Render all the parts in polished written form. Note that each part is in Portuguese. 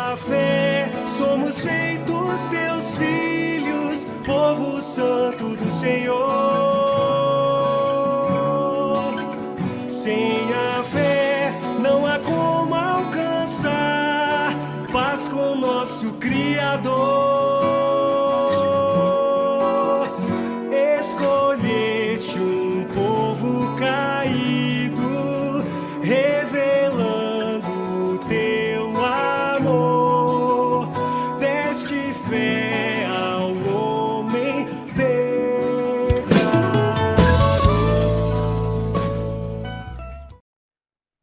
a fé somos feitos teus filhos, povo santo do Senhor. Sem a fé não há como alcançar paz com nosso Criador. Escolheste um povo caído, revelando o teu amor. Deste fé ao homem pecador.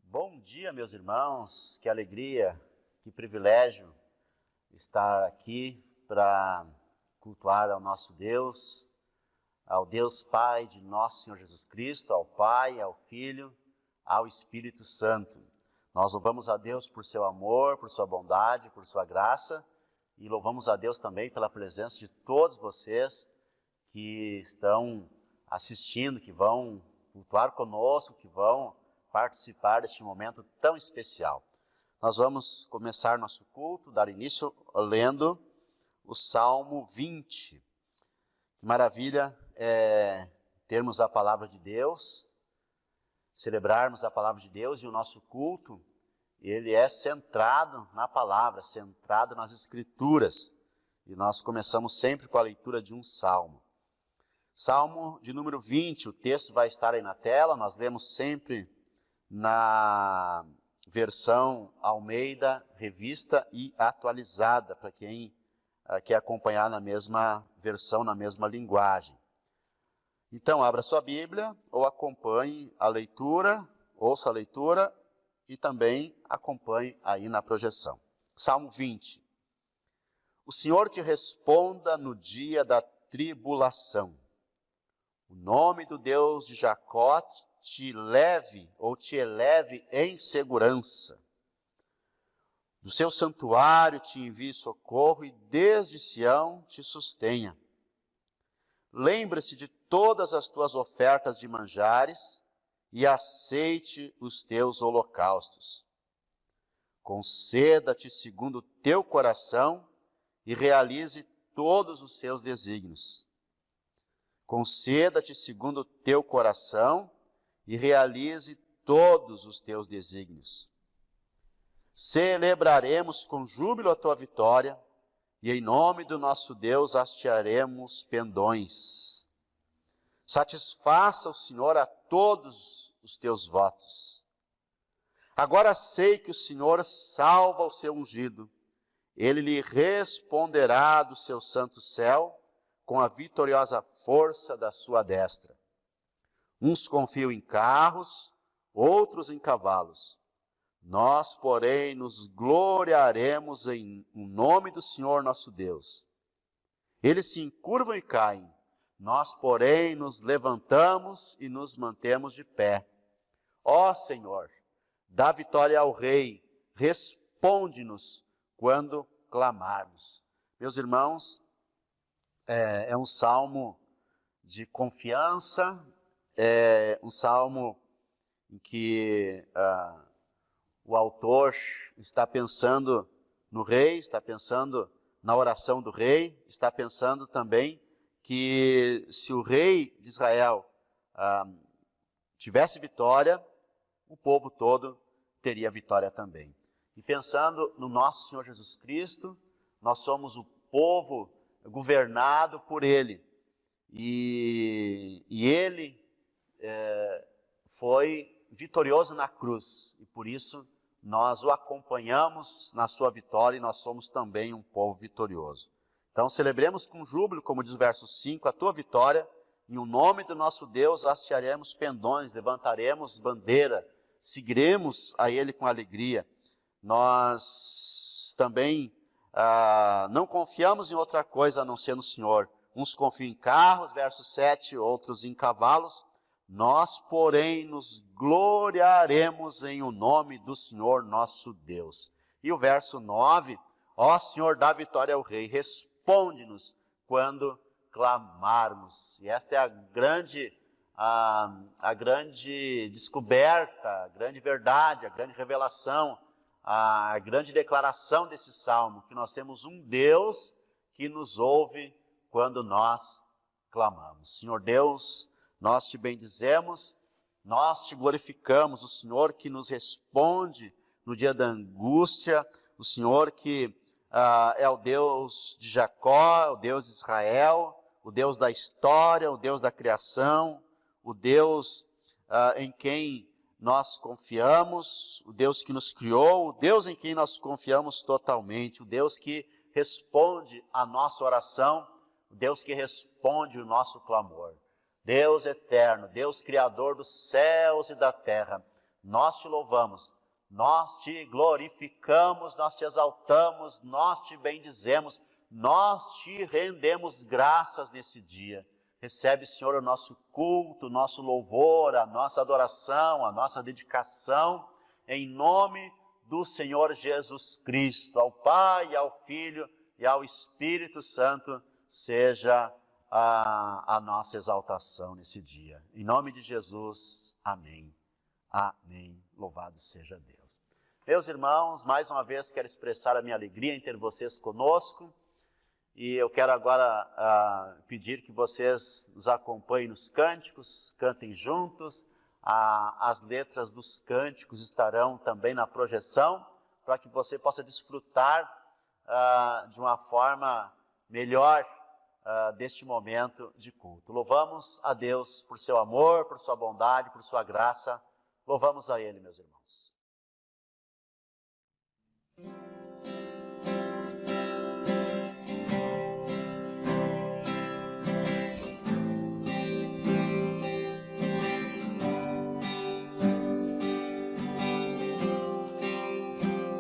Bom dia, meus irmãos, que alegria, que privilégio estar aqui para cultuar ao nosso Deus, ao Deus Pai de nosso Senhor Jesus Cristo, ao Pai, ao Filho, ao Espírito Santo. Nós louvamos a Deus por seu amor, por sua bondade, por sua graça, e louvamos a Deus também pela presença de todos vocês que estão assistindo, que vão cultuar conosco, que vão participar deste momento tão especial. Nós vamos começar nosso culto, dar início lendo o Salmo 20. Que maravilha é termos a palavra de Deus, celebrarmos a palavra de Deus, e o nosso culto, ele é centrado na palavra, centrado nas Escrituras. E nós começamos sempre com a leitura de um salmo. Salmo de número 20, o texto vai estar aí na tela, nós lemos sempre na versão Almeida, revista e atualizada, para quem quer acompanhar na mesma versão, na mesma linguagem. Então, abra sua Bíblia ou acompanhe a leitura, ouça a leitura e também acompanhe aí na projeção. Salmo 20. O Senhor te responda no dia da tribulação. O nome do Deus de Jacó te leve ou te eleve em segurança. Do seu santuário te envie socorro e desde Sião te sustenha. Lembre-se de todas as tuas ofertas de manjares e aceite os teus holocaustos. Conceda-te segundo o teu coração e realize todos os seus desígnios. Conceda-te segundo o teu coração e realize todos os teus desígnios. Celebraremos com júbilo a tua vitória, e em nome do nosso Deus hastearemos pendões. Satisfaça o Senhor a todos os teus votos. Agora sei que o Senhor salva o seu ungido. Ele lhe responderá do seu santo céu com a vitoriosa força da sua destra. Uns confiam em carros, outros em cavalos. Nós, porém, nos gloriaremos em nome do Senhor nosso Deus. Eles se encurvam e caem. Nós, porém, nos levantamos e nos mantemos de pé. Ó Senhor, dá vitória ao Rei, responde-nos quando clamarmos. Meus irmãos, é um salmo de confiança, é um salmo em que o autor está pensando no rei, está pensando na oração do rei, está pensando também que se o rei de Israel tivesse vitória, o povo todo teria vitória também. E pensando no nosso Senhor Jesus Cristo, nós somos o povo governado por Ele. E Ele foi vitorioso na cruz, e por isso nós o acompanhamos na sua vitória, e nós somos também um povo vitorioso. Então celebremos com júbilo, como diz o verso 5, a tua vitória, e o nome do nosso Deus hastearemos pendões, levantaremos bandeira, seguiremos a Ele com alegria. Nós também não confiamos em outra coisa a não ser no Senhor. Uns confiam em carros, verso 7, outros em cavalos. Nós, porém, nos gloriaremos em o nome do Senhor nosso Deus. E o verso 9, ó Senhor, dá vitória ao Rei, responde-nos quando clamarmos. E esta é a grande descoberta, a grande verdade, a grande revelação a grande declaração desse salmo, que nós temos um Deus que nos ouve quando nós clamamos. Senhor Deus, nós te bendizemos, nós te glorificamos, o Senhor que nos responde no dia da angústia, o Senhor que é o Deus de Jacó, o Deus de Israel, o Deus da história, o Deus da criação, o Deus em quem nós confiamos, o Deus que nos criou, o Deus em quem nós confiamos totalmente, o Deus que responde a nossa oração, o Deus que responde o nosso clamor. Deus eterno, Deus criador dos céus e da terra, nós te louvamos, nós te glorificamos, nós te exaltamos, nós te bendizemos, nós te rendemos graças nesse dia. Recebe, Senhor, o nosso culto, o nosso louvor, a nossa adoração, a nossa dedicação, em nome do Senhor Jesus Cristo. Ao Pai, ao Filho e ao Espírito Santo seja a nossa exaltação nesse dia. Em nome de Jesus, amém. Amém. Louvado seja Deus. Meus irmãos, mais uma vez quero expressar a minha alegria em ter vocês conosco. E eu quero agora pedir que vocês nos acompanhem nos cânticos, cantem juntos. As letras dos cânticos estarão também na projeção, para que você possa desfrutar de uma forma melhor deste momento de culto. Louvamos a Deus por seu amor, por sua bondade, por sua graça. Louvamos a Ele, meus irmãos.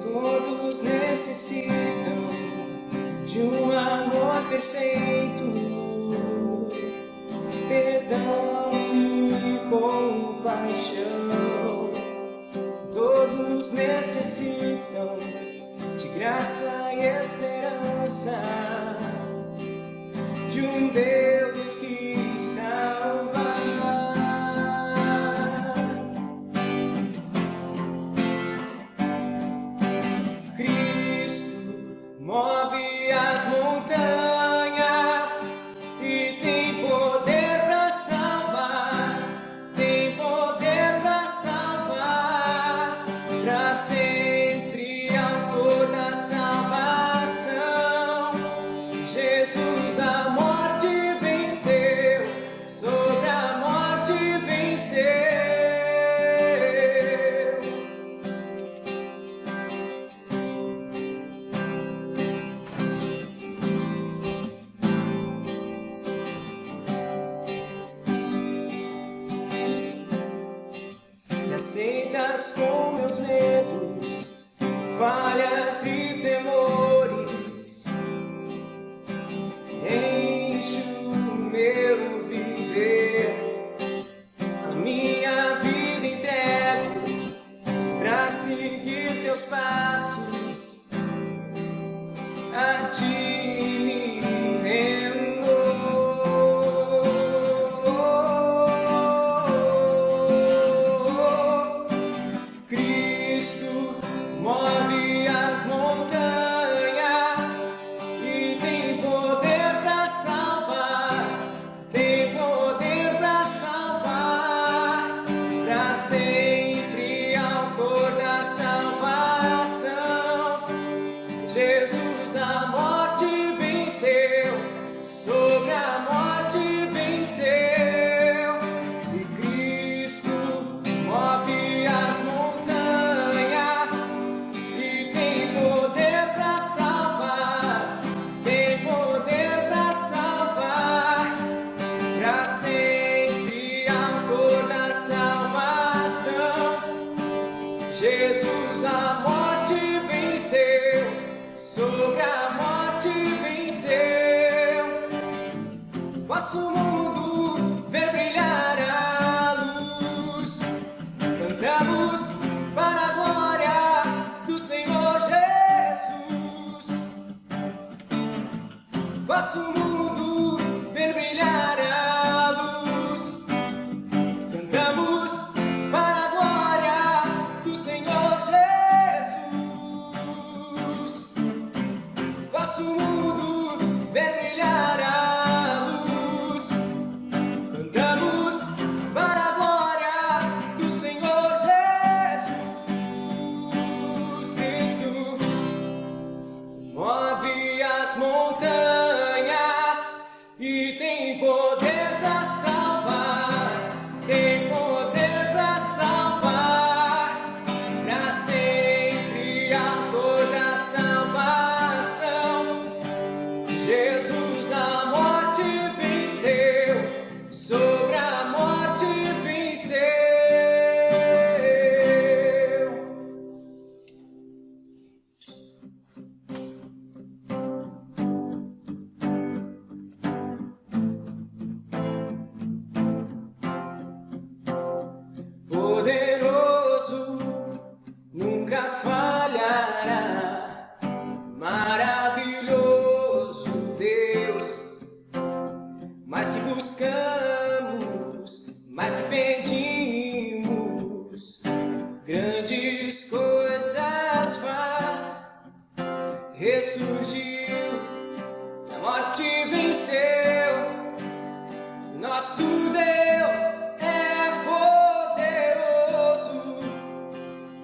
Todos necessitam de um amor perfeito, perdão e compaixão. Todos necessitam de graça e esperança, de um Deus que salva. Move as montanhas e tem poder para salvar, tem poder para salvar, para sempre autor da salvação. Jesus a morte venceu, sobre a morte venceu. Aceitas com meus medos, falhas e temores, enche o meu viver, a minha vida entrego pra seguir teus passos, a ti me rendo. Jesus a morte venceu, sobre a morte venceu, e Cristo move as montanhas e tem poder para salvar, tem poder para salvar, para sempre autor da salvação. Jesus a morte venceu, sobre a morte as montanhas e tem poder para salvar, tem poder para salvar, para sempre autor da salvação. Jesus a morte venceu, sobre a morte venceu. Poderoso, nunca falhará, maravilhoso Deus, mais que buscamos, mais que pedimos, grandes coisas faz, ressurgiu, a morte venceu, nosso Deus é poderoso,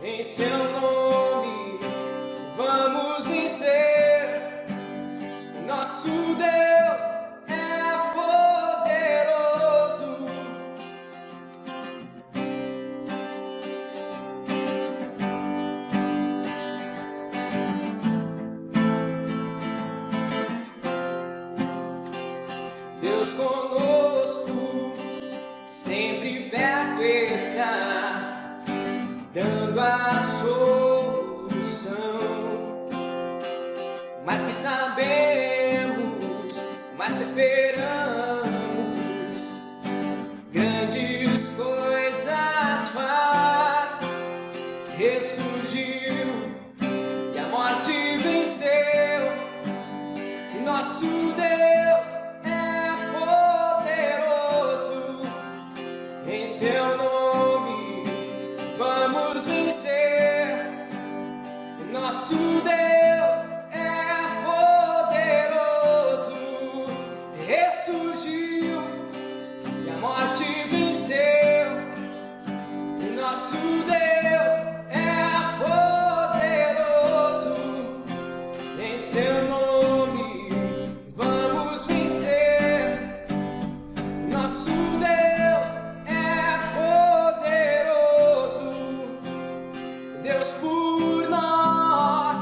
em seu nome vamos vencer, nosso Deus é poderoso. Deus conosco, sempre perto está, dando a solução. Mais que sabemos, mais que esperamos, grandes coisas faz, ressurgiu e a morte venceu, nosso Deus é poderoso, em seu nome vamos vencer, nosso Deus é poderoso, ressurgiu e a morte venceu, nosso Deus é poderoso, em seu nome vamos vencer, nosso Deus é poderoso, Deus por nós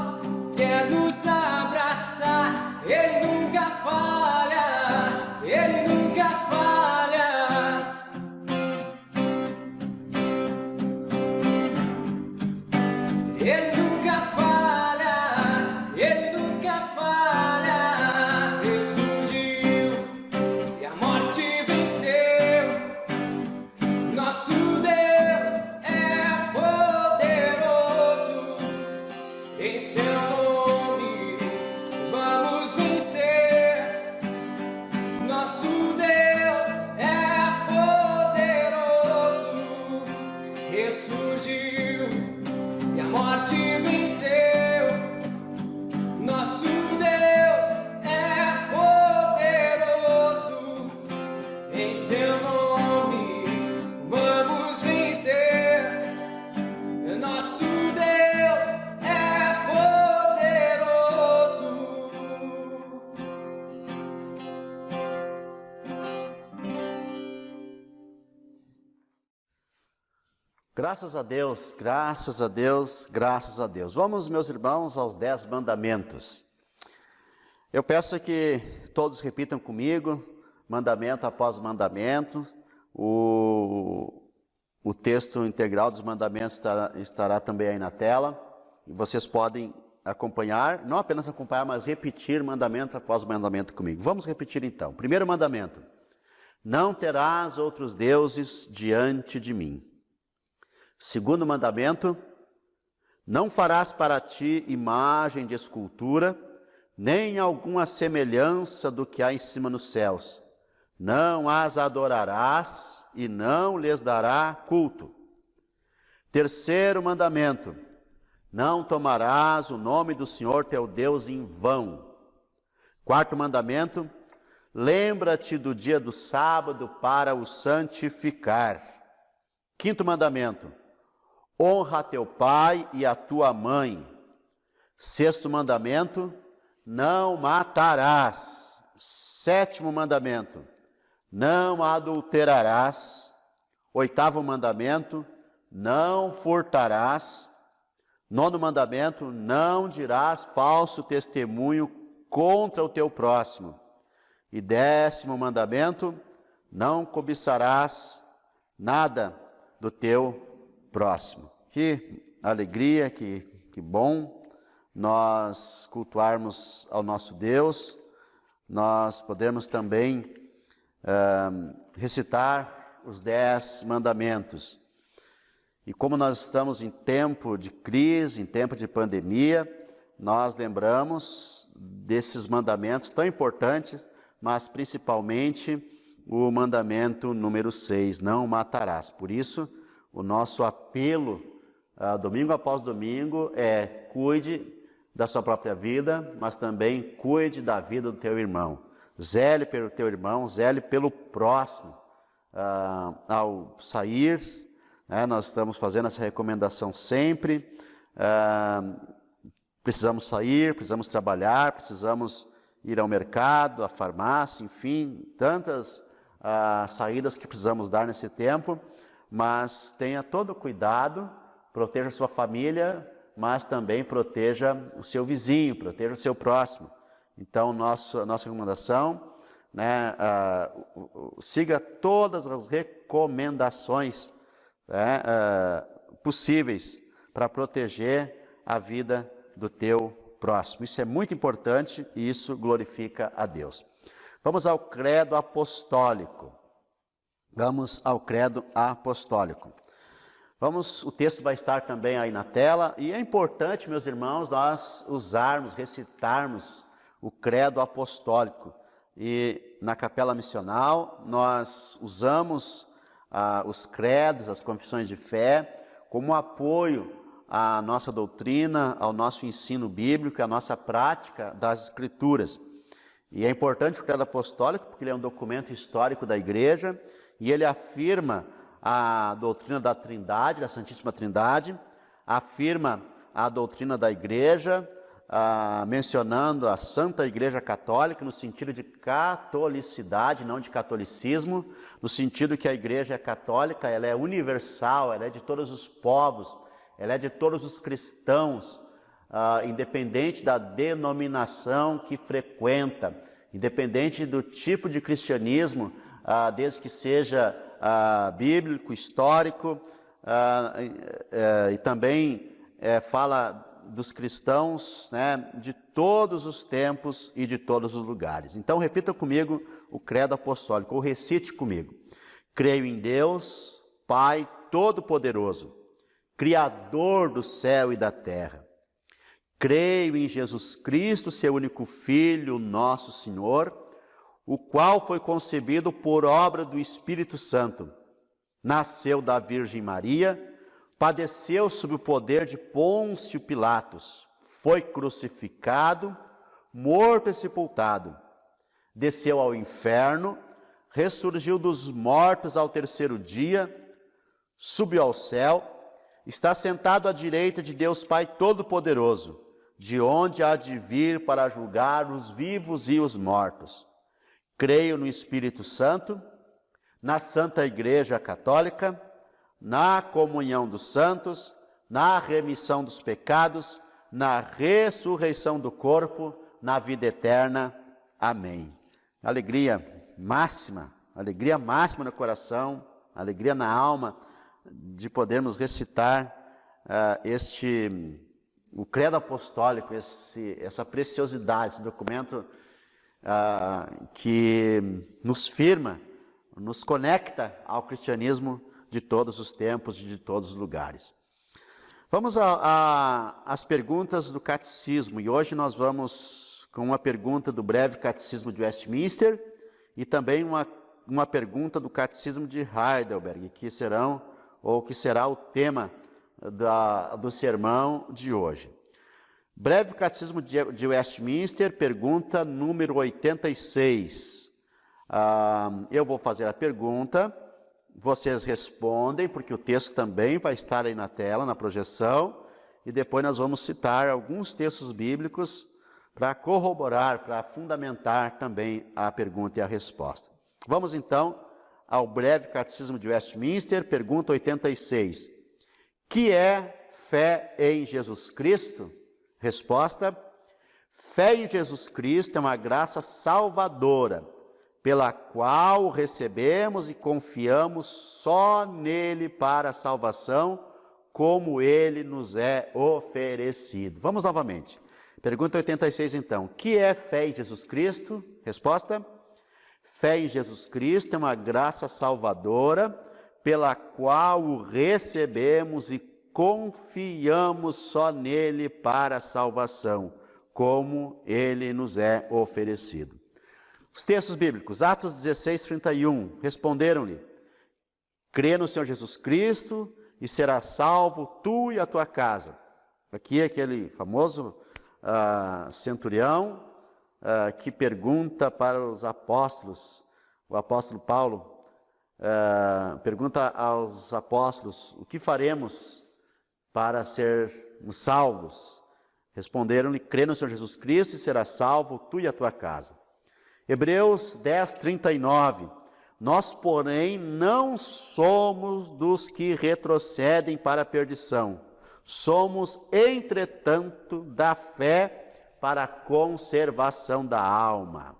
quer nos abraçar, Ele nunca falha, Ele nunca falha. Ele nunca falha, Ele nunca falha, ressurgiu e a morte venceu, nosso Deus é poderoso, em seu nome vamos vencer, nosso Deus é poderoso, ressurgiu e a morte venceu, nosso Deus é poderoso, em seu nome vamos vencer, nosso Deus é poderoso. Graças a Deus, graças a Deus, graças a Deus. Vamos, meus irmãos, aos 10 mandamentos. Eu peço que todos repitam comigo, mandamento após mandamento. O texto integral dos mandamentos estará também aí na tela. E vocês podem acompanhar, não apenas acompanhar, mas repetir mandamento após mandamento comigo. Vamos repetir então. Primeiro mandamento: não terás outros deuses diante de mim. Segundo mandamento: não farás para ti imagem de escultura, nem alguma semelhança do que há em cima nos céus. Não as adorarás e não lhes dará culto. Terceiro mandamento: não tomarás o nome do Senhor teu Deus em vão. Quarto mandamento: lembra-te do dia do sábado para o santificar. Quinto mandamento: honra teu pai e a tua mãe. Sexto mandamento: não matarás. 7º mandamento, não adulterarás. 8º mandamento, não furtarás. 9º mandamento, não dirás falso testemunho contra o teu próximo. E 10º mandamento, não cobiçarás nada do teu próximo. Que alegria, que bom nós cultuarmos ao nosso Deus, nós podemos também recitar os 10 mandamentos. E como nós estamos em tempo de crise, em tempo de pandemia, nós lembramos desses mandamentos tão importantes, mas principalmente o mandamento número 6, não matarás. Por isso, o nosso apelo, domingo após domingo, é cuide da sua própria vida, mas também cuide da vida do teu irmão. Zele pelo teu irmão, zele pelo próximo. Ao sair, nós estamos fazendo essa recomendação sempre. Precisamos sair, precisamos trabalhar, precisamos ir ao mercado, à farmácia, enfim, tantas saídas que precisamos dar nesse tempo, mas tenha todo cuidado, proteja a sua família, mas também proteja o seu vizinho, proteja o seu próximo. Então, nossa recomendação, siga todas as recomendações possíveis para proteger a vida do teu próximo. Isso é muito importante e isso glorifica a Deus. Vamos ao credo apostólico. O texto vai estar também aí na tela, e é importante, meus irmãos, nós recitarmos o credo apostólico. E na capela missional, nós usamos os credos, as confissões de fé, como apoio à nossa doutrina, ao nosso ensino bíblico, à nossa prática das Escrituras. E é importante o credo apostólico, porque ele é um documento histórico da igreja, e ele afirma a doutrina da Trindade, da Santíssima Trindade, afirma a doutrina da igreja, mencionando a Santa Igreja Católica, no sentido de catolicidade, não de catolicismo, no sentido que a igreja é católica, ela é universal, ela é de todos os povos, ela é de todos os cristãos, independente da denominação que frequenta, independente do tipo de cristianismo, desde que seja bíblico, histórico, e também fala dos cristãos, de todos os tempos e de todos os lugares. Então, repita comigo o credo apostólico, ou recite comigo. Creio em Deus, Pai Todo-Poderoso, Criador do céu e da terra. Creio em Jesus Cristo, seu único Filho, nosso Senhor, o qual foi concebido por obra do Espírito Santo. Nasceu da Virgem Maria, padeceu sob o poder de Pôncio Pilatos, foi crucificado, morto e sepultado. Desceu ao inferno, ressurgiu dos mortos ao 3º dia, subiu ao céu, está sentado à direita de Deus Pai Todo-Poderoso, de onde há de vir para julgar os vivos e os mortos. Creio no Espírito Santo, na Santa Igreja Católica, na comunhão dos santos, na remissão dos pecados, na ressurreição do corpo, na vida eterna. Amém. Alegria máxima no coração, alegria na alma, de podermos recitar o credo apostólico, essa preciosidade, esse documento que nos firma, nos conecta ao cristianismo de todos os tempos e de todos os lugares. Vamos às perguntas do catecismo, e hoje nós vamos com uma pergunta do breve catecismo de Westminster e também uma pergunta do catecismo de Heidelberg, que será o tema do sermão de hoje. Breve catecismo de Westminster, pergunta número 86. Eu vou fazer a pergunta, vocês respondem, porque o texto também vai estar aí na tela, na projeção, e depois nós vamos citar alguns textos bíblicos para corroborar, para fundamentar também a pergunta e a resposta. Vamos então ao breve Catecismo de Westminster, pergunta 86. Que é fé em Jesus Cristo? Resposta: fé em Jesus Cristo é uma graça salvadora, pela qual recebemos e confiamos só nele para a salvação, como ele nos é oferecido. Vamos novamente. Pergunta 86 então. Que é fé em Jesus Cristo? Resposta: fé em Jesus Cristo é uma graça salvadora, pela qual o recebemos e confiamos só nele para a salvação, como ele nos é oferecido. Os textos bíblicos, Atos 16, 31, responderam-lhe: crê no Senhor Jesus Cristo e serás salvo tu e a tua casa. Aqui é aquele famoso centurião que pergunta para os apóstolos, o apóstolo Paulo pergunta aos apóstolos: o que faremos para sermos salvos? Responderam-lhe: crê no Senhor Jesus Cristo e serás salvo tu e a tua casa. Hebreus 10, 39. Nós, porém, não somos dos que retrocedem para a perdição. Somos, entretanto, da fé para a conservação da alma.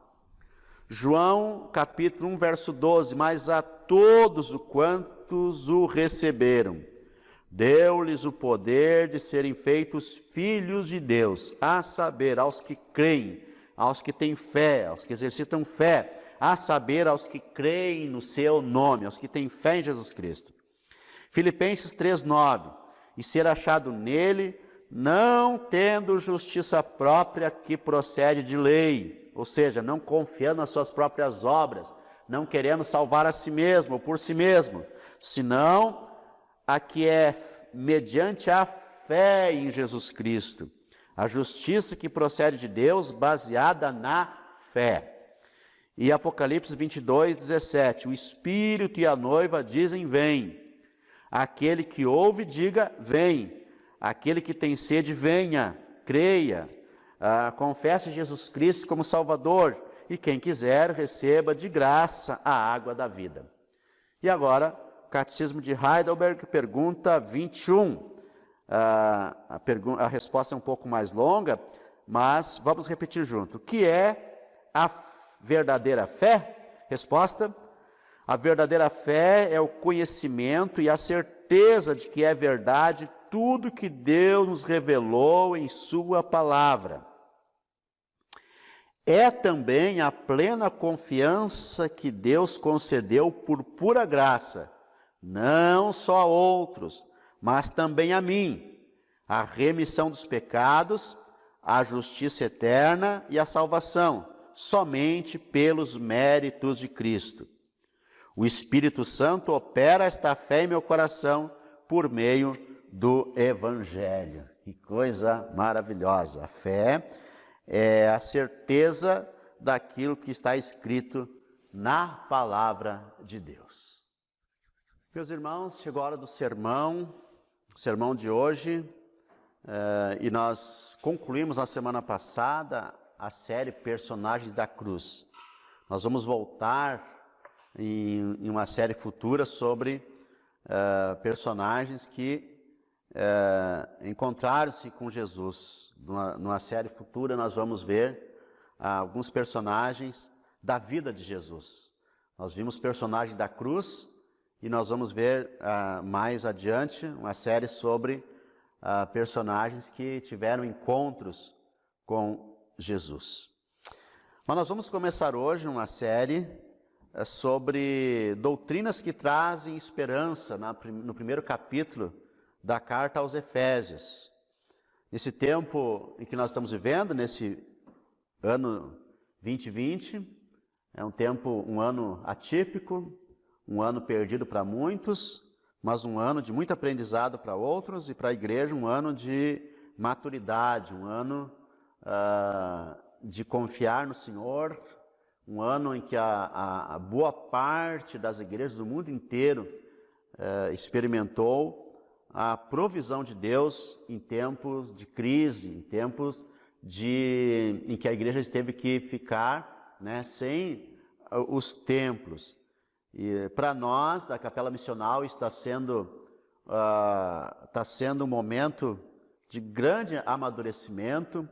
João, capítulo 1, verso 12. Mas a todos quantos o receberam, deu-lhes o poder de serem feitos filhos de Deus, a saber, aos que creem, aos que têm fé, aos que exercitam fé, a saber, aos que creem no seu nome, aos que têm fé em Jesus Cristo. Filipenses 3:9, e ser achado nele, não tendo justiça própria que procede de lei, ou seja, não confiando nas suas próprias obras, não querendo salvar a si mesmo ou por si mesmo, senão a que é mediante a fé em Jesus Cristo, a justiça que procede de Deus, baseada na fé. E Apocalipse 22, 17, o Espírito e a noiva dizem: vem. Aquele que ouve, diga: vem. Aquele que tem sede, venha, creia, confesse Jesus Cristo como Salvador, e quem quiser, receba de graça a água da vida. E agora, Catecismo de Heidelberg, pergunta 21. A resposta é um pouco mais longa, mas vamos repetir junto. O que é a verdadeira fé? Resposta: a verdadeira fé é o conhecimento e a certeza de que é verdade tudo que Deus nos revelou em sua palavra. É também a plena confiança que Deus concedeu por pura graça, não só a outros, mas também a mim, a remissão dos pecados, a justiça eterna e a salvação, somente pelos méritos de Cristo. O Espírito Santo opera esta fé em meu coração por meio do Evangelho. Que coisa maravilhosa! A fé é a certeza daquilo que está escrito na palavra de Deus. Meus irmãos, chegou a hora do sermão, o sermão de hoje, e nós concluímos na semana passada a série Personagens da Cruz. Nós vamos voltar em uma série futura sobre personagens que encontraram-se com Jesus. Numa série futura nós vamos ver alguns personagens da vida de Jesus. Nós vimos personagens da cruz e nós vamos ver mais adiante uma série sobre personagens que tiveram encontros com Jesus. Mas nós vamos começar hoje uma série sobre doutrinas que trazem esperança, no primeiro capítulo da carta aos Efésios. Nesse tempo em que nós estamos vivendo, nesse ano 2020, é um ano atípico, um ano perdido para muitos, mas um ano de muito aprendizado para outros, e para a igreja um ano de maturidade, um ano de confiar no Senhor, um ano em que a boa parte das igrejas do mundo inteiro experimentou a provisão de Deus em tempos de crise, em tempos em que a igreja teve que ficar, né, sem os templos. E para nós, da Capela Missional, está sendo um momento de grande amadurecimento,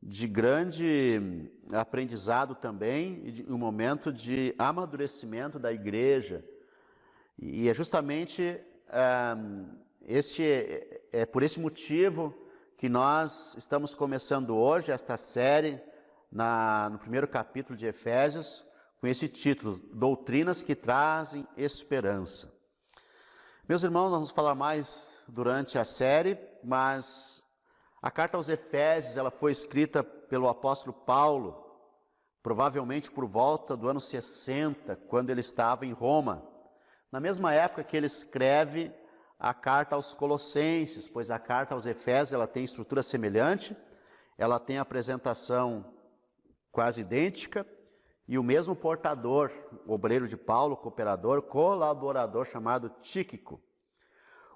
de grande aprendizado também, e um momento de amadurecimento da igreja. E é justamente por esse motivo que nós estamos começando hoje esta série no primeiro capítulo de Efésios, com esse título, Doutrinas que Trazem Esperança. Meus irmãos, nós vamos falar mais durante a série, mas a carta aos Efésios, ela foi escrita pelo apóstolo Paulo, provavelmente por volta do ano 60, quando ele estava em Roma. Na mesma época que ele escreve a carta aos Colossenses, pois a carta aos Efésios, ela tem estrutura semelhante, ela tem apresentação quase idêntica, e o mesmo portador, obreiro de Paulo, cooperador, colaborador, chamado Tíquico.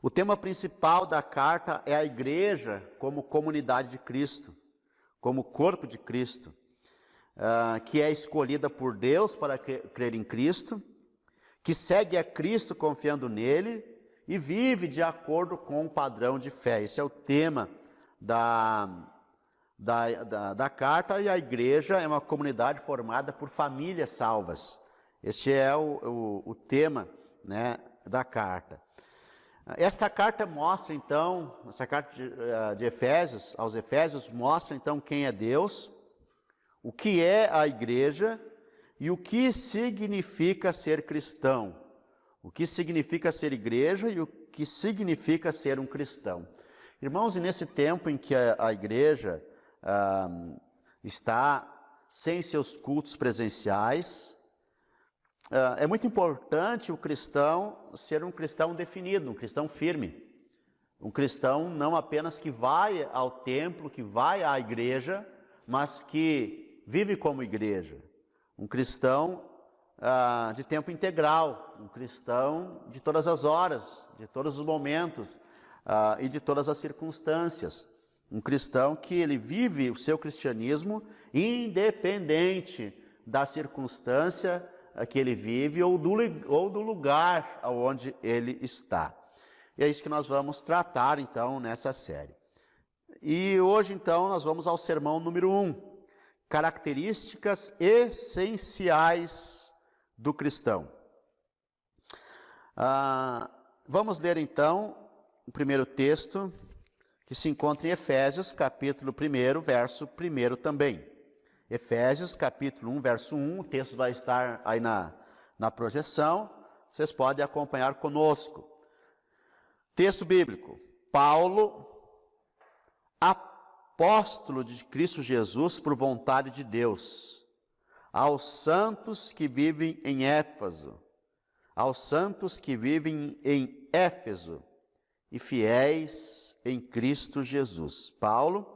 O tema principal da carta é a igreja como comunidade de Cristo, como corpo de Cristo, que é escolhida por Deus para crer em Cristo, que segue a Cristo confiando nele e vive de acordo com o padrão de fé. Esse é o tema da carta, e a igreja é uma comunidade formada por famílias salvas. Este é o tema, né, da carta. Esta carta mostra então, essa carta de Efésios, aos Efésios, mostra então quem é Deus, o que é a igreja e o que significa ser cristão. O que significa ser igreja e o que significa ser um cristão. Irmãos, e nesse tempo em que a igreja está sem seus cultos presenciais, é muito importante o cristão ser um cristão definido, um cristão firme. Um cristão não apenas que vai ao templo, que vai à igreja, mas que vive como igreja. Um cristão de tempo integral, um cristão de todas as horas, de todos os momentos e de todas as circunstâncias. Um cristão que ele vive o seu cristianismo independente da circunstância que ele vive ou do lugar onde ele está. E é isso que nós vamos tratar então nessa série. E hoje então nós vamos ao sermão número 1, características essenciais do cristão. Vamos ler então o primeiro texto, que se encontra em Efésios, capítulo 1, verso 1 também. Efésios, capítulo 1, verso 1, o texto vai estar aí na projeção, vocês podem acompanhar conosco. Texto bíblico: Paulo, apóstolo de Cristo Jesus por vontade de Deus, aos santos que vivem em Éfeso, e fiéis em Cristo Jesus. Paulo,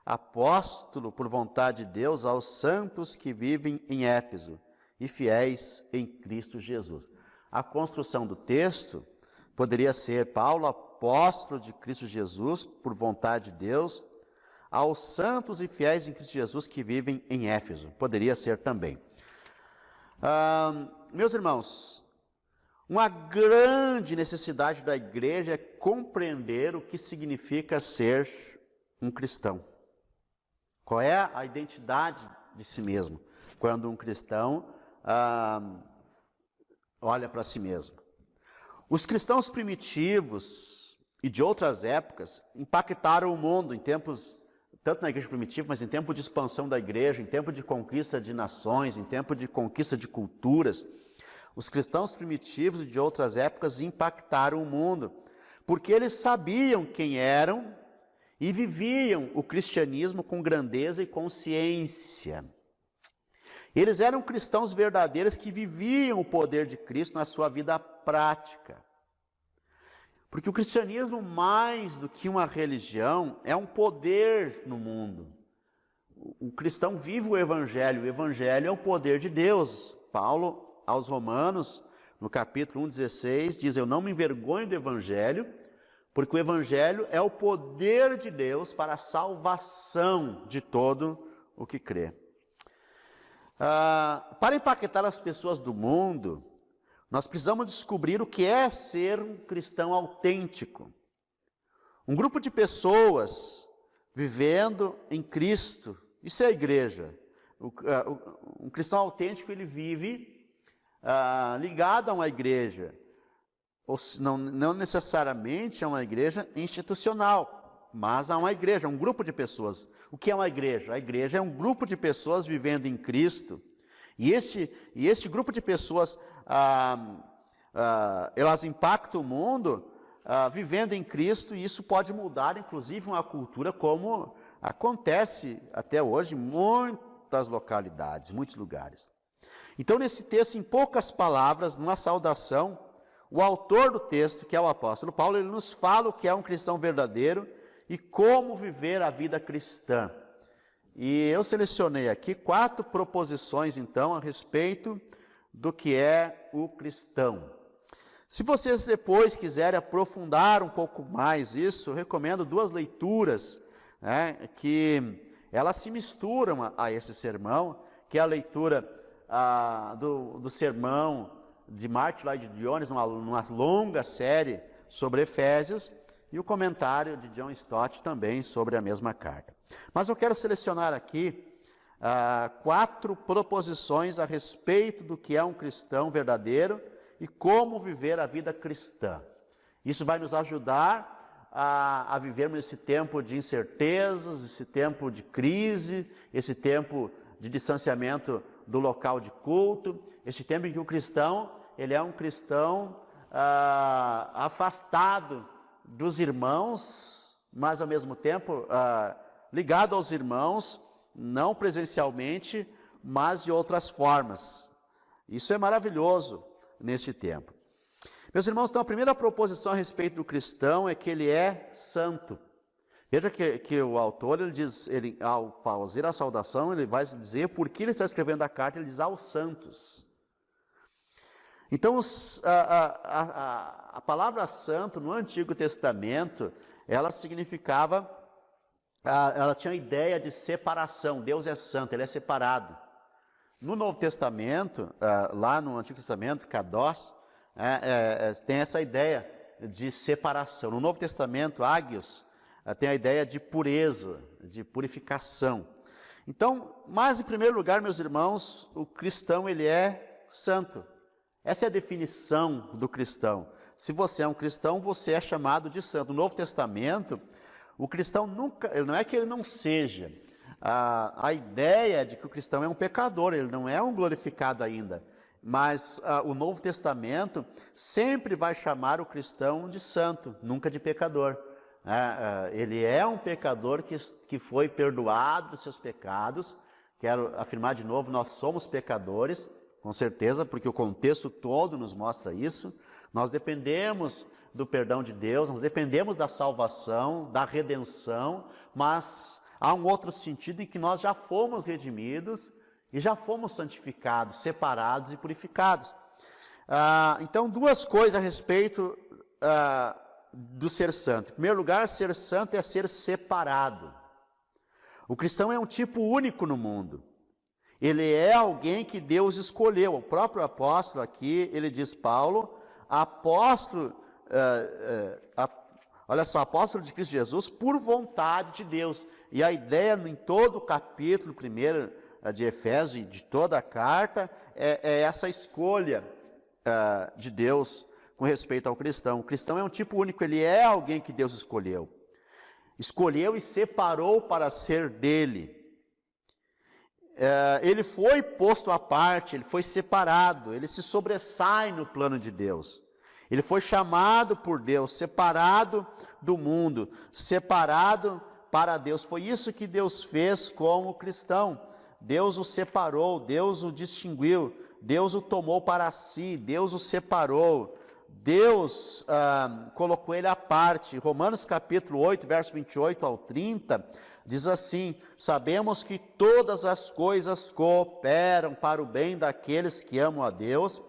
apóstolo por vontade de Deus, aos santos que vivem em Éfeso e fiéis em Cristo Jesus. A construção do texto poderia ser: Paulo, apóstolo de Cristo Jesus por vontade de Deus, aos santos e fiéis em Cristo Jesus que vivem em Éfeso. Poderia ser também. Meus irmãos, uma grande necessidade da igreja é compreender o que significa ser um cristão. Qual é a identidade de si mesmo, quando um cristão olha para si mesmo. Os cristãos primitivos e de outras épocas impactaram o mundo em tempos, tanto na igreja primitiva, mas em tempo de expansão da igreja, em tempo de conquista de nações, em tempo de conquista de culturas. Os cristãos primitivos e de outras épocas impactaram o mundo, porque eles sabiam quem eram e viviam o cristianismo com grandeza e consciência. Eles eram cristãos verdadeiros que viviam o poder de Cristo na sua vida prática. Porque o cristianismo, mais do que uma religião, é um poder no mundo. O cristão vive o evangelho é o poder de Deus. Paulo, aos Romanos, no capítulo 1,16, diz: eu não me envergonho do evangelho, porque o Evangelho é o poder de Deus para a salvação de todo o que crê. Para impactar as pessoas do mundo, nós precisamos descobrir o que é ser um cristão autêntico. Um grupo de pessoas vivendo em Cristo, isso é a igreja. Um cristão autêntico, ele vive ligado a uma igreja, ou não necessariamente a uma igreja institucional, mas a uma igreja, um grupo de pessoas. O que é uma igreja? A igreja é um grupo de pessoas vivendo em Cristo, e este grupo de pessoas, elas impactam o mundo vivendo em Cristo, e isso pode mudar, inclusive, uma cultura, como acontece até hoje em muitas localidades, muitos lugares. Então, nesse texto, em poucas palavras, numa saudação, o autor do texto, que é o apóstolo Paulo, ele nos fala o que é um cristão verdadeiro e como viver a vida cristã. E eu selecionei aqui 4 proposições, então, a respeito do que é o cristão. Se vocês depois quiserem aprofundar um pouco mais isso, eu recomendo 2 leituras, que elas se misturam a esse sermão, que é a leitura do sermão de Martin Lloyd Jones, numa longa série sobre Efésios, e o comentário de John Stott também sobre a mesma carta. Mas eu quero selecionar aqui 4 proposições a respeito do que é um cristão verdadeiro e como viver a vida cristã. Isso vai nos ajudar a vivermos esse tempo de incertezas, esse tempo de crise, esse tempo de distanciamento do local de culto, esse tempo em que o cristão, ele é um cristão afastado dos irmãos, mas ao mesmo tempo ligado aos irmãos, não presencialmente, mas de outras formas. Isso é maravilhoso neste tempo. Meus irmãos, então a primeira proposição a respeito do cristão é que ele é santo. Veja que o autor, ao fazer a saudação, ele vai dizer por que ele está escrevendo a carta, ele diz aos santos. Então, a palavra santo no Antigo Testamento, ela significava, ela tinha a ideia de separação. Deus é santo, ele é separado. No Novo Testamento, lá no Antigo Testamento, Kadosh, tem essa ideia de separação. No Novo Testamento, Ágios, tem a ideia de pureza, de purificação. Então, mas em primeiro lugar, meus irmãos, o cristão, ele é santo. Essa é a definição do cristão. Se você é um cristão, você é chamado de santo. No Novo Testamento, o cristão nunca, não é que ele não seja. A ideia de que o cristão é um pecador, ele não é um glorificado ainda. Mas o Novo Testamento sempre vai chamar o cristão de santo, nunca de pecador. Ele é um pecador que foi perdoado dos seus pecados. Quero afirmar de novo, nós somos pecadores, com certeza, porque o contexto todo nos mostra isso. Nós dependemos do perdão de Deus, nós dependemos da salvação, da redenção, mas há um outro sentido em que nós já fomos redimidos e já fomos santificados, separados e purificados. Então, 2 coisas a respeito do ser santo. Em primeiro lugar, ser santo é ser separado. O cristão é um tipo único no mundo. Ele é alguém que Deus escolheu. O próprio apóstolo aqui, ele diz, Paulo, apóstolo, olha só, apóstolo de Cristo Jesus por vontade de Deus. E a ideia em todo o capítulo 1 de Efésios e de toda a carta é essa escolha de Deus com respeito ao cristão. O cristão é um tipo único, ele é alguém que Deus escolheu. Escolheu e separou para ser dele. Ele foi posto à parte, ele foi separado, ele se sobressai no plano de Deus. Ele foi chamado por Deus, separado do mundo, separado para Deus. Foi isso que Deus fez com o cristão. Deus o separou, Deus o distinguiu, Deus o tomou para si, Deus o separou. Deus colocou ele à parte. Romanos capítulo 8, verso 28 ao 30, diz assim: sabemos que todas as coisas cooperam para o bem daqueles que amam a Deus,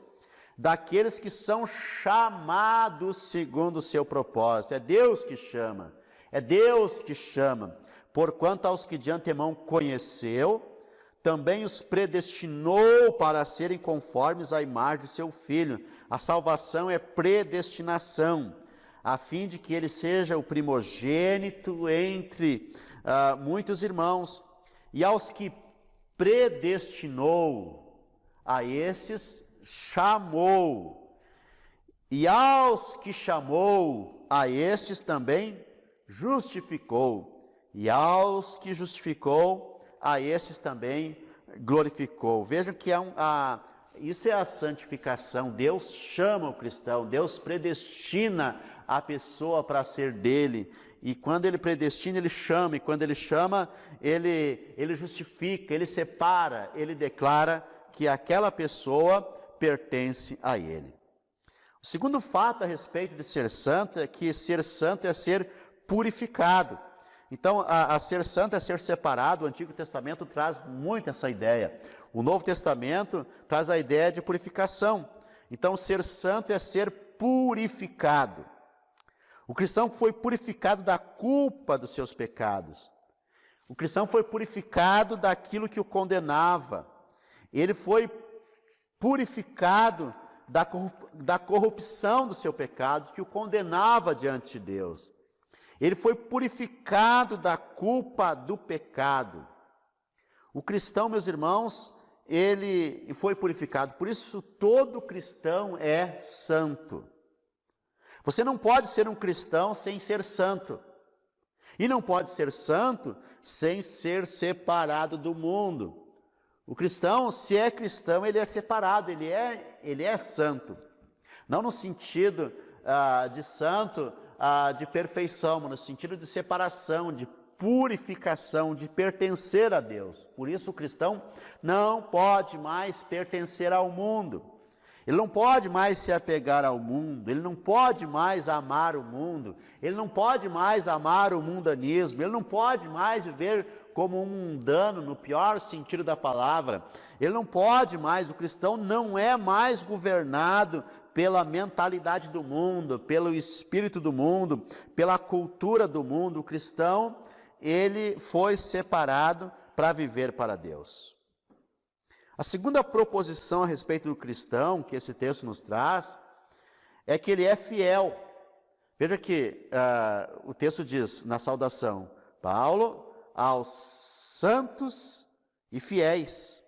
daqueles que são chamados segundo o seu propósito. É Deus que chama, é Deus que chama. Porquanto aos que de antemão conheceu, também os predestinou para serem conformes à imagem de seu Filho. A salvação é predestinação, a fim de que ele seja o primogênito entre muitos irmãos. E aos que predestinou, a esses chamou. E aos que chamou, a estes também justificou. E aos que justificou, a estes também glorificou. Vejam que isso é a santificação. Deus chama o cristão, Deus predestina a pessoa para ser dele. E quando ele predestina, ele chama. E quando ele chama, ele justifica, ele separa, ele declara que aquela pessoa pertence a ele. O segundo fato a respeito de ser santo é que ser santo é ser purificado. Então, a ser santo é ser separado. O Antigo Testamento traz muito essa ideia. O Novo Testamento traz a ideia de purificação. Então, ser santo é ser purificado. O cristão foi purificado da culpa dos seus pecados. O cristão foi purificado daquilo que o condenava. Ele foi purificado da corrupção do seu pecado, que o condenava diante de Deus. Ele foi purificado da culpa do pecado. O cristão, meus irmãos, ele foi purificado. Por isso, todo cristão é santo. Você não pode ser um cristão sem ser santo. E não pode ser santo sem ser separado do mundo. O cristão, se é cristão, ele é separado, ele é santo. Não no sentido de santo, de perfeição, mas no sentido de separação, de purificação, de pertencer a Deus. Por isso o cristão não pode mais pertencer ao mundo. Ele não pode mais se apegar ao mundo, ele não pode mais amar o mundo, ele não pode mais amar o mundanismo, ele não pode mais viver como um mundano, no pior sentido da palavra. Ele não pode mais, o cristão não é mais governado pela mentalidade do mundo, pelo espírito do mundo, pela cultura do mundo. O cristão, ele foi separado para viver para Deus. A segunda proposição a respeito do cristão, que esse texto nos traz, é que ele é fiel. Veja que o texto diz na saudação, Paulo aos santos e fiéis.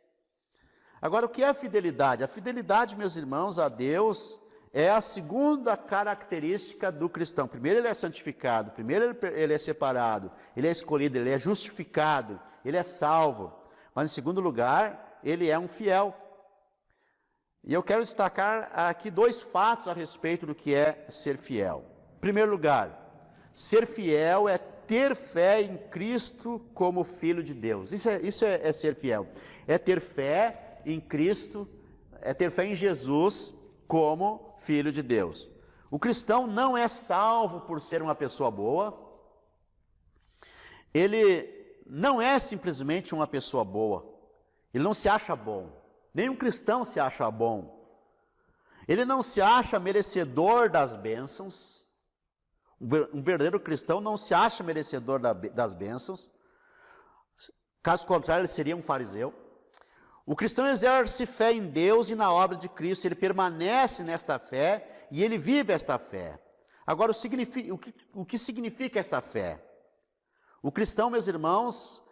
Agora, o que é a fidelidade? A fidelidade, meus irmãos, a Deus é a segunda característica do cristão. Primeiro, ele é santificado. Primeiro, ele é separado. Ele é escolhido, ele é justificado. Ele é salvo. Mas, em segundo lugar, ele é um fiel. E eu quero destacar aqui dois fatos a respeito do que é ser fiel. Em primeiro lugar, ser fiel é ter fé em Cristo como Filho de Deus. Isso é ser fiel. É ter fé em Cristo, é ter fé em Jesus como Filho de Deus. O cristão não é salvo por ser uma pessoa boa. Ele não é simplesmente uma pessoa boa. Ele não se acha bom. Nenhum cristão se acha bom. Ele não se acha merecedor das bênçãos. Um verdadeiro cristão não se acha merecedor das bênçãos. Caso contrário, ele seria um fariseu. O cristão exerce fé em Deus e na obra de Cristo. Ele permanece nesta fé e ele vive esta fé. Agora, o que significa esta fé? O cristão, meus irmãos,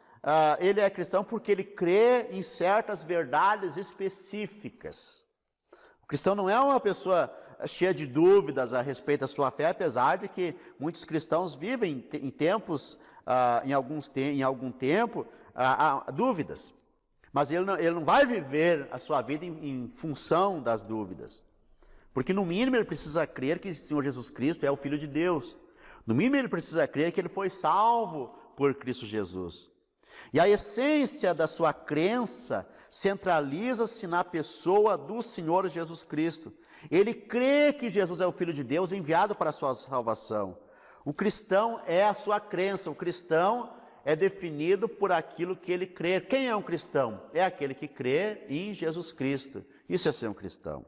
ele é cristão porque ele crê em certas verdades específicas. O cristão não é uma pessoa cheia de dúvidas a respeito da sua fé, apesar de que muitos cristãos vivem em tempos, em algum tempo, dúvidas. Mas ele não vai viver a sua vida em função das dúvidas. Porque no mínimo ele precisa crer que o Senhor Jesus Cristo é o Filho de Deus. No mínimo ele precisa crer que ele foi salvo por Cristo Jesus. E a essência da sua crença centraliza-se na pessoa do Senhor Jesus Cristo. Ele crê que Jesus é o Filho de Deus enviado para a sua salvação. O cristão é a sua crença. O cristão é definido por aquilo que ele crê. Quem é um cristão? É aquele que crê em Jesus Cristo. Isso é ser um cristão.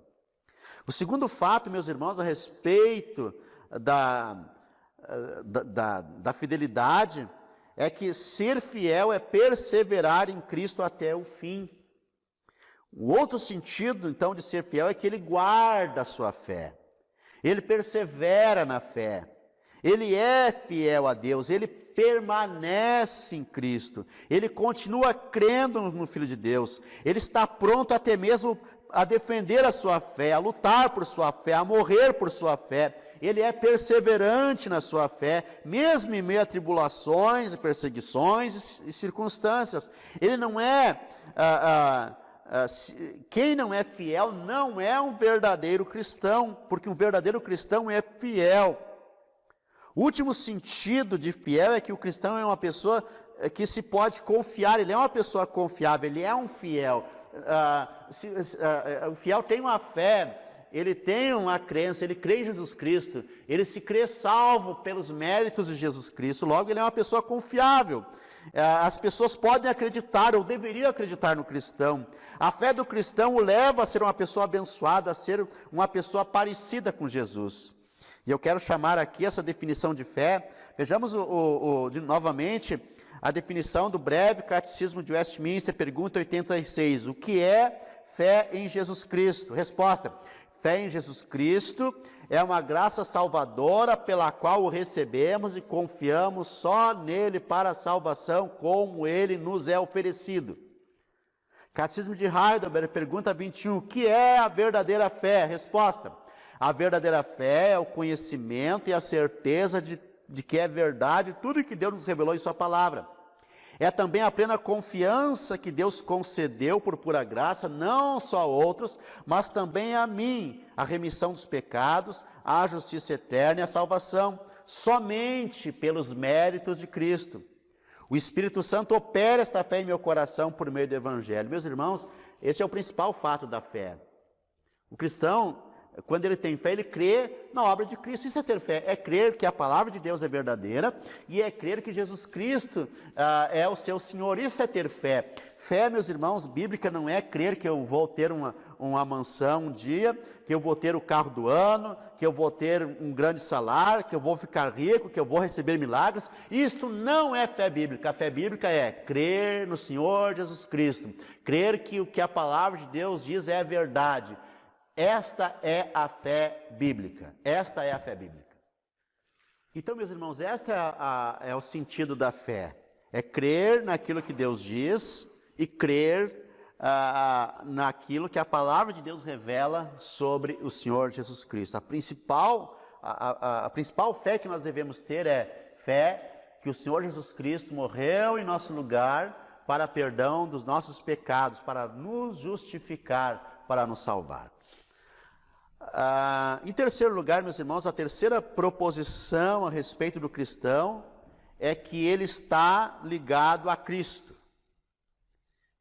O segundo fato, meus irmãos, a respeito da fidelidade, é que ser fiel é perseverar em Cristo até o fim. O outro sentido, então, de ser fiel é que ele guarda a sua fé, ele persevera na fé, ele é fiel a Deus, ele permanece em Cristo, ele continua crendo no Filho de Deus, ele está pronto até mesmo a defender a sua fé, a lutar por sua fé, a morrer por sua fé. Ele é perseverante na sua fé, mesmo em meio a tribulações, perseguições e circunstâncias. Ele não é, quem não é fiel não é um verdadeiro cristão, porque um verdadeiro cristão é fiel. O último sentido de fiel é que o cristão é uma pessoa que se pode confiar, ele é uma pessoa confiável, ele é um fiel. O fiel tem uma fé, ele tem uma crença, ele crê em Jesus Cristo, ele se crê salvo pelos méritos de Jesus Cristo, logo ele é uma pessoa confiável. As pessoas podem acreditar, ou deveriam acreditar no cristão. A fé do cristão o leva a ser uma pessoa abençoada, a ser uma pessoa parecida com Jesus. E eu quero chamar aqui essa definição de fé. Vejamos novamente a definição do breve Catecismo de Westminster, pergunta 86. O que é fé em Jesus Cristo? Resposta: fé em Jesus Cristo é uma graça salvadora pela qual o recebemos e confiamos só nele para a salvação, como ele nos é oferecido. Catecismo de Heidelberg, pergunta 21. O que é a verdadeira fé? Resposta: a verdadeira fé é o conhecimento e a certeza de que é verdade tudo que Deus nos revelou em sua palavra. É também a plena confiança que Deus concedeu por pura graça, não só a outros, mas também a mim, a remissão dos pecados, a justiça eterna e a salvação, somente pelos méritos de Cristo. O Espírito Santo opera esta fé em meu coração por meio do Evangelho. Meus irmãos, esse é o principal fato da fé. O cristão, quando ele tem fé, ele crê na obra de Cristo. Isso é ter fé, é crer que a palavra de Deus é verdadeira e é crer que Jesus Cristo é o seu Senhor. Isso é ter fé. Fé, meus irmãos, bíblica não é crer que eu vou ter uma mansão um dia, que eu vou ter o carro do ano, que eu vou ter um grande salário, que eu vou ficar rico, que eu vou receber milagres. Isto não é fé bíblica. A fé bíblica é crer no Senhor Jesus Cristo, crer que o que a palavra de Deus diz é verdade. Esta é a fé bíblica. Esta é a fé bíblica. Então, meus irmãos, é o sentido da fé. É crer naquilo que Deus diz e crer naquilo que a palavra de Deus revela sobre o Senhor Jesus Cristo. A principal fé que nós devemos ter é fé que o Senhor Jesus Cristo morreu em nosso lugar para perdão dos nossos pecados, para nos justificar, para nos salvar. Em terceiro lugar, meus irmãos, a terceira proposição a respeito do cristão é que ele está ligado a Cristo.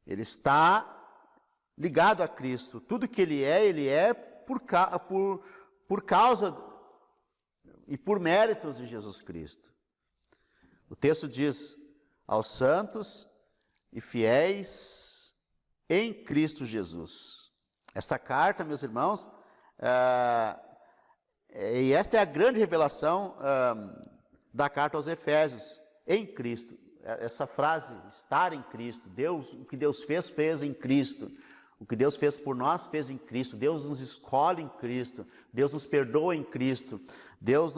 Ele está ligado a Cristo. Tudo que ele é por causa e por méritos de Jesus Cristo. O texto diz: aos santos e fiéis em Cristo Jesus. Essa carta, meus irmãos, e esta é a grande revelação da carta aos Efésios, em Cristo. Essa frase, estar em Cristo, o que Deus fez em Cristo, o que Deus fez por nós, fez em Cristo, Deus nos escolhe em Cristo, Deus nos perdoa em Cristo, Deus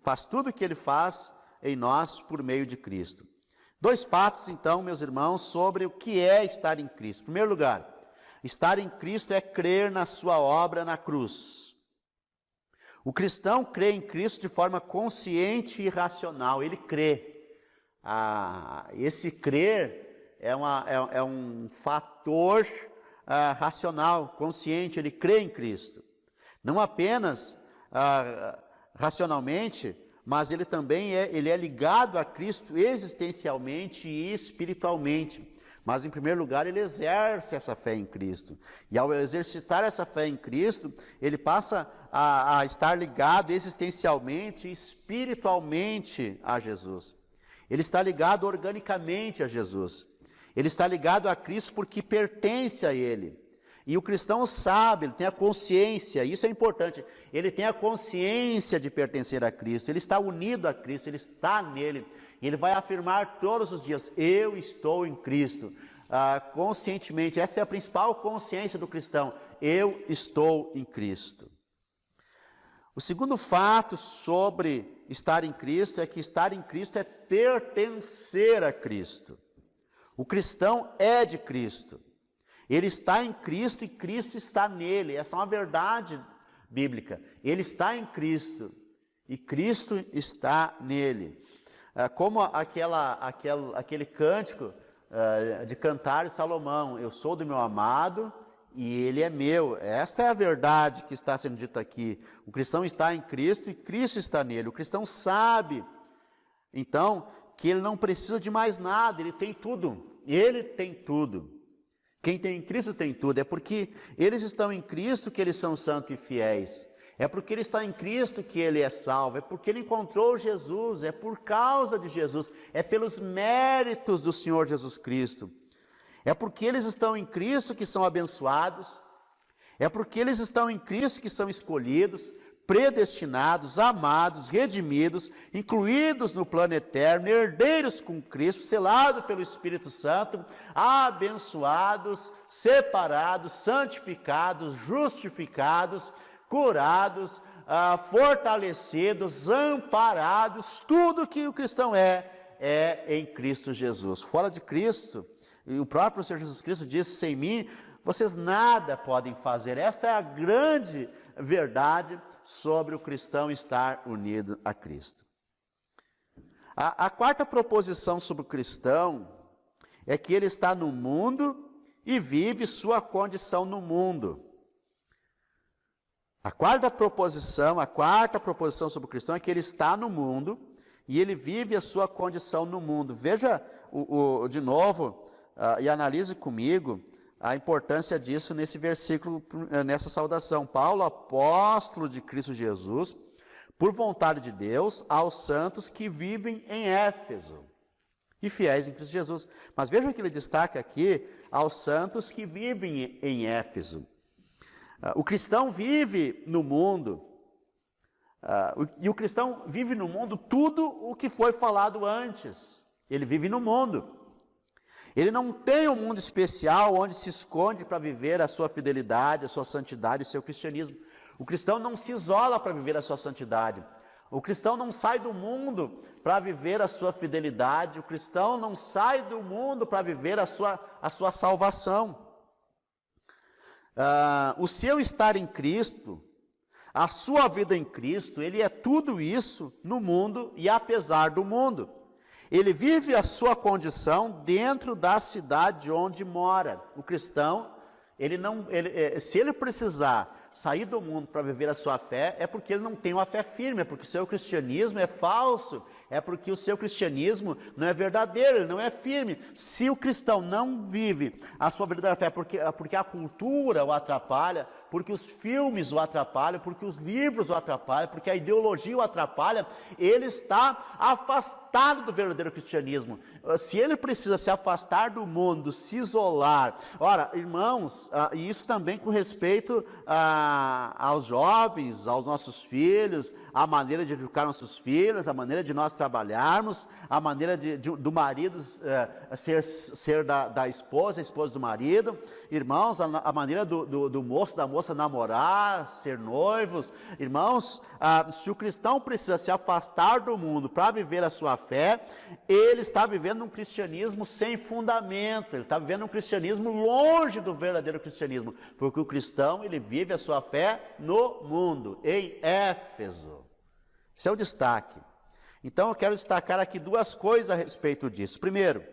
faz tudo o que Ele faz em nós por meio de Cristo. Dois fatos, então, meus irmãos, sobre o que é estar em Cristo. Em primeiro lugar, estar em Cristo é crer na sua obra na cruz. O cristão crê em Cristo de forma consciente e racional, ele crê. Esse crer é um fator racional, consciente, ele crê em Cristo. Não apenas racionalmente, mas ele também é ligado a Cristo existencialmente e espiritualmente. Mas, em primeiro lugar, ele exerce essa fé em Cristo. E ao exercitar essa fé em Cristo, ele passa a estar ligado existencialmente e espiritualmente a Jesus. Ele está ligado organicamente a Jesus. Ele está ligado a Cristo porque pertence a Ele. E o cristão sabe, ele tem a consciência, isso é importante, ele tem a consciência de pertencer a Cristo, ele está unido a Cristo, ele está nele, e ele vai afirmar todos os dias, eu estou em Cristo, conscientemente, essa é a principal consciência do cristão, eu estou em Cristo. O segundo fato sobre estar em Cristo é que estar em Cristo é pertencer a Cristo. O cristão é de Cristo. Ele está em Cristo e Cristo está nele. Essa é uma verdade bíblica. Ele está em Cristo e Cristo está nele. Como aquele cântico de Cantar de Salomão, eu sou do meu amado e ele é meu. Esta é a verdade que está sendo dita aqui. O cristão está em Cristo e Cristo está nele. O cristão sabe, então, que ele não precisa de mais nada, ele tem tudo. Ele tem tudo. Quem tem em Cristo tem tudo. É porque eles estão em Cristo que eles são santos e fiéis. É porque ele está em Cristo que ele é salvo. É porque ele encontrou Jesus. É por causa de Jesus. É pelos méritos do Senhor Jesus Cristo. É porque eles estão em Cristo que são abençoados. É porque eles estão em Cristo que são escolhidos, predestinados, amados, redimidos, incluídos no plano eterno, herdeiros com Cristo, selados pelo Espírito Santo, abençoados, separados, santificados, justificados, curados, fortalecidos, amparados. Tudo que o cristão é em Cristo Jesus. Fora de Cristo, e o próprio Senhor Jesus Cristo disse, sem mim vocês nada podem fazer. Esta é a grande verdade sobre o cristão estar unido a Cristo. A quarta proposição sobre o cristão é que ele está no mundo e vive sua condição no mundo. A quarta proposição sobre o cristão é que ele está no mundo e ele vive a sua condição no mundo. Veja de novo e analise comigo a importância disso nesse versículo, nessa saudação. Paulo, apóstolo de Cristo Jesus, por vontade de Deus, aos santos que vivem em Éfeso e fiéis em Cristo Jesus. Mas veja que ele destaca aqui, aos santos que vivem em Éfeso. O cristão vive no mundo, e o cristão vive no mundo tudo o que foi falado antes. Ele vive no mundo. Ele não tem um mundo especial onde se esconde para viver a sua fidelidade, a sua santidade, o seu cristianismo. O cristão não se isola para viver a sua santidade. O cristão não sai do mundo para viver a sua fidelidade. O cristão não sai do mundo para viver a sua salvação. O seu estar em Cristo, a sua vida em Cristo, ele é tudo isso no mundo e apesar do mundo. Ele vive a sua condição dentro da cidade onde mora. O cristão, se ele precisar sair do mundo para viver a sua fé, é porque ele não tem uma fé firme, é porque o seu cristianismo é falso, é porque o seu cristianismo não é verdadeiro, ele não é firme. Se o cristão não vive a sua verdadeira fé, porque a cultura o atrapalha, porque os filmes o atrapalham, porque os livros o atrapalham, porque a ideologia o atrapalha, ele está afastado do verdadeiro cristianismo. Se ele precisa se afastar do mundo, se isolar. Ora, irmãos, e isso também com respeito aos jovens, aos nossos filhos, a maneira de educar nossos filhos, a maneira de nós trabalharmos, a maneira do marido ser da esposa, a esposa do marido. Irmãos, a maneira do moço, da moça namorar, ser noivos. Irmãos, se o cristão precisa se afastar do mundo para viver a sua fé, ele está vivendo um cristianismo sem fundamento, ele está vivendo um cristianismo longe do verdadeiro cristianismo, porque o cristão, ele vive a sua fé no mundo, em Éfeso. Esse é o destaque. Então eu quero destacar aqui duas coisas a respeito disso. Primeiro,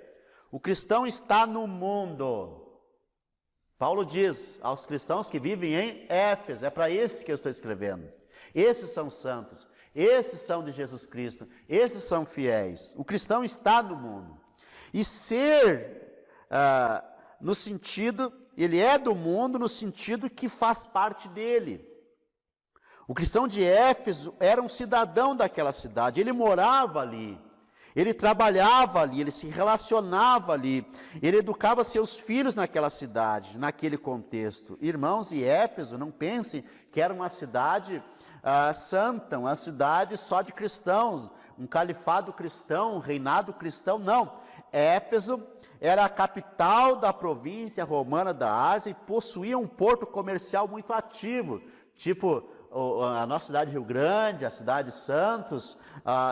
o cristão está no mundo. Paulo diz aos cristãos que vivem em Éfeso, é para esses que eu estou escrevendo. Esses são santos, esses são de Jesus Cristo, esses são fiéis. O cristão está no mundo. E ser, no sentido, ele é do mundo no sentido que faz parte dele. O cristão de Éfeso era um cidadão daquela cidade, ele morava ali. Ele trabalhava ali, ele se relacionava ali, ele educava seus filhos naquela cidade, naquele contexto. Irmãos, e Éfeso, não pensem que era uma cidade santa, uma cidade só de cristãos, um califado cristão, um reinado cristão, não. Éfeso era a capital da província romana da Ásia e possuía um porto comercial muito ativo, tipo a nossa cidade de Rio Grande, a cidade de Santos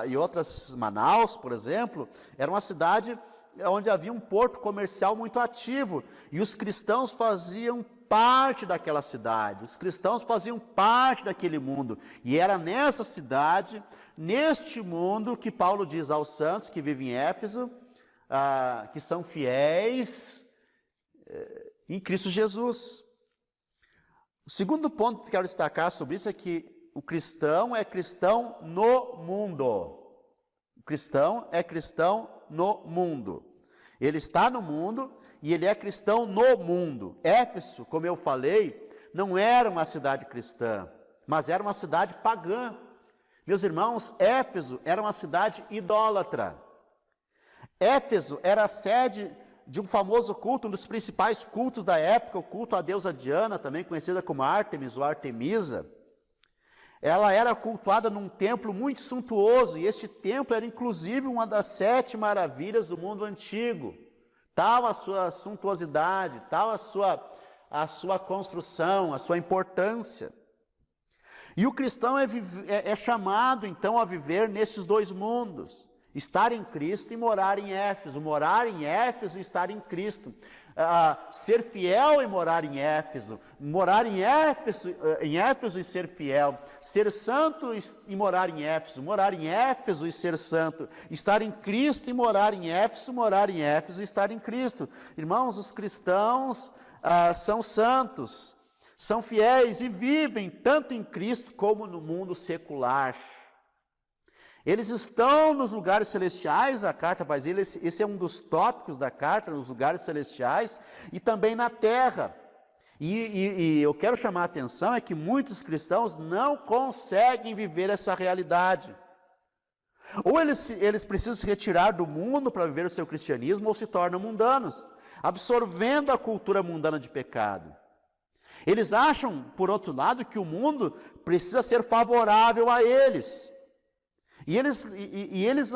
e outras, Manaus, por exemplo, era uma cidade onde havia um porto comercial muito ativo, e os cristãos faziam parte daquela cidade, os cristãos faziam parte daquele mundo, e era nessa cidade, neste mundo, que Paulo diz aos santos que vivem em Éfeso, que são fiéis em Cristo Jesus. O segundo ponto que quero destacar sobre isso é que o cristão é cristão no mundo. O cristão é cristão no mundo. Ele está no mundo e ele é cristão no mundo. Éfeso, como eu falei, não era uma cidade cristã, mas era uma cidade pagã. Meus irmãos, Éfeso era uma cidade idólatra. Éfeso era a sede de um famoso culto, um dos principais cultos da época, o culto à deusa Diana, também conhecida como Ártemis ou Artemisa. Ela era cultuada num templo muito suntuoso, e este templo era inclusive uma das 7 maravilhas do mundo antigo. Tal a sua suntuosidade, tal a sua construção, a sua importância. E o cristão é chamado então a viver nesses dois mundos. Estar em Cristo e morar em Éfeso, morar em Éfeso e estar em Cristo, ser fiel e morar em Éfeso, morar em Éfeso e ser fiel, ser santo e morar em Éfeso e ser santo, estar em Cristo e morar em Éfeso e estar em Cristo. Irmãos, os cristãos são santos, são fiéis e vivem tanto em Cristo como no mundo secular. Eles estão nos lugares celestiais, a carta vai dizer, esse é um dos tópicos da carta, nos lugares celestiais, e também na terra. E eu quero chamar a atenção, é que muitos cristãos não conseguem viver essa realidade. Ou eles precisam se retirar do mundo para viver o seu cristianismo, ou se tornam mundanos, absorvendo a cultura mundana de pecado. Eles acham, por outro lado, que o mundo precisa ser favorável a eles. E eles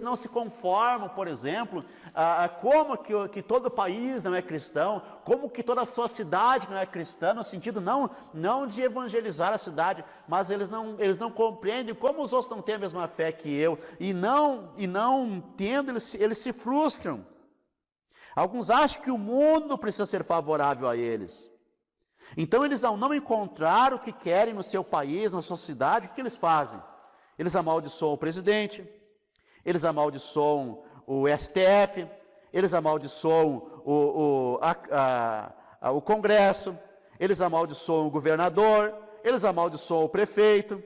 não se conformam, por exemplo, como que todo país não é cristão, como que toda a sua cidade não é cristã, no sentido não de evangelizar a cidade, mas eles não compreendem como os outros não têm a mesma fé que eu, e não tendo, eles se frustram. Alguns acham que o mundo precisa ser favorável a eles. Então eles, ao não encontrar o que querem no seu país, na sua cidade, o que eles fazem? Eles amaldiçoam o presidente, eles amaldiçoam o STF, eles amaldiçoam o Congresso, eles amaldiçoam o governador, eles amaldiçoam o prefeito.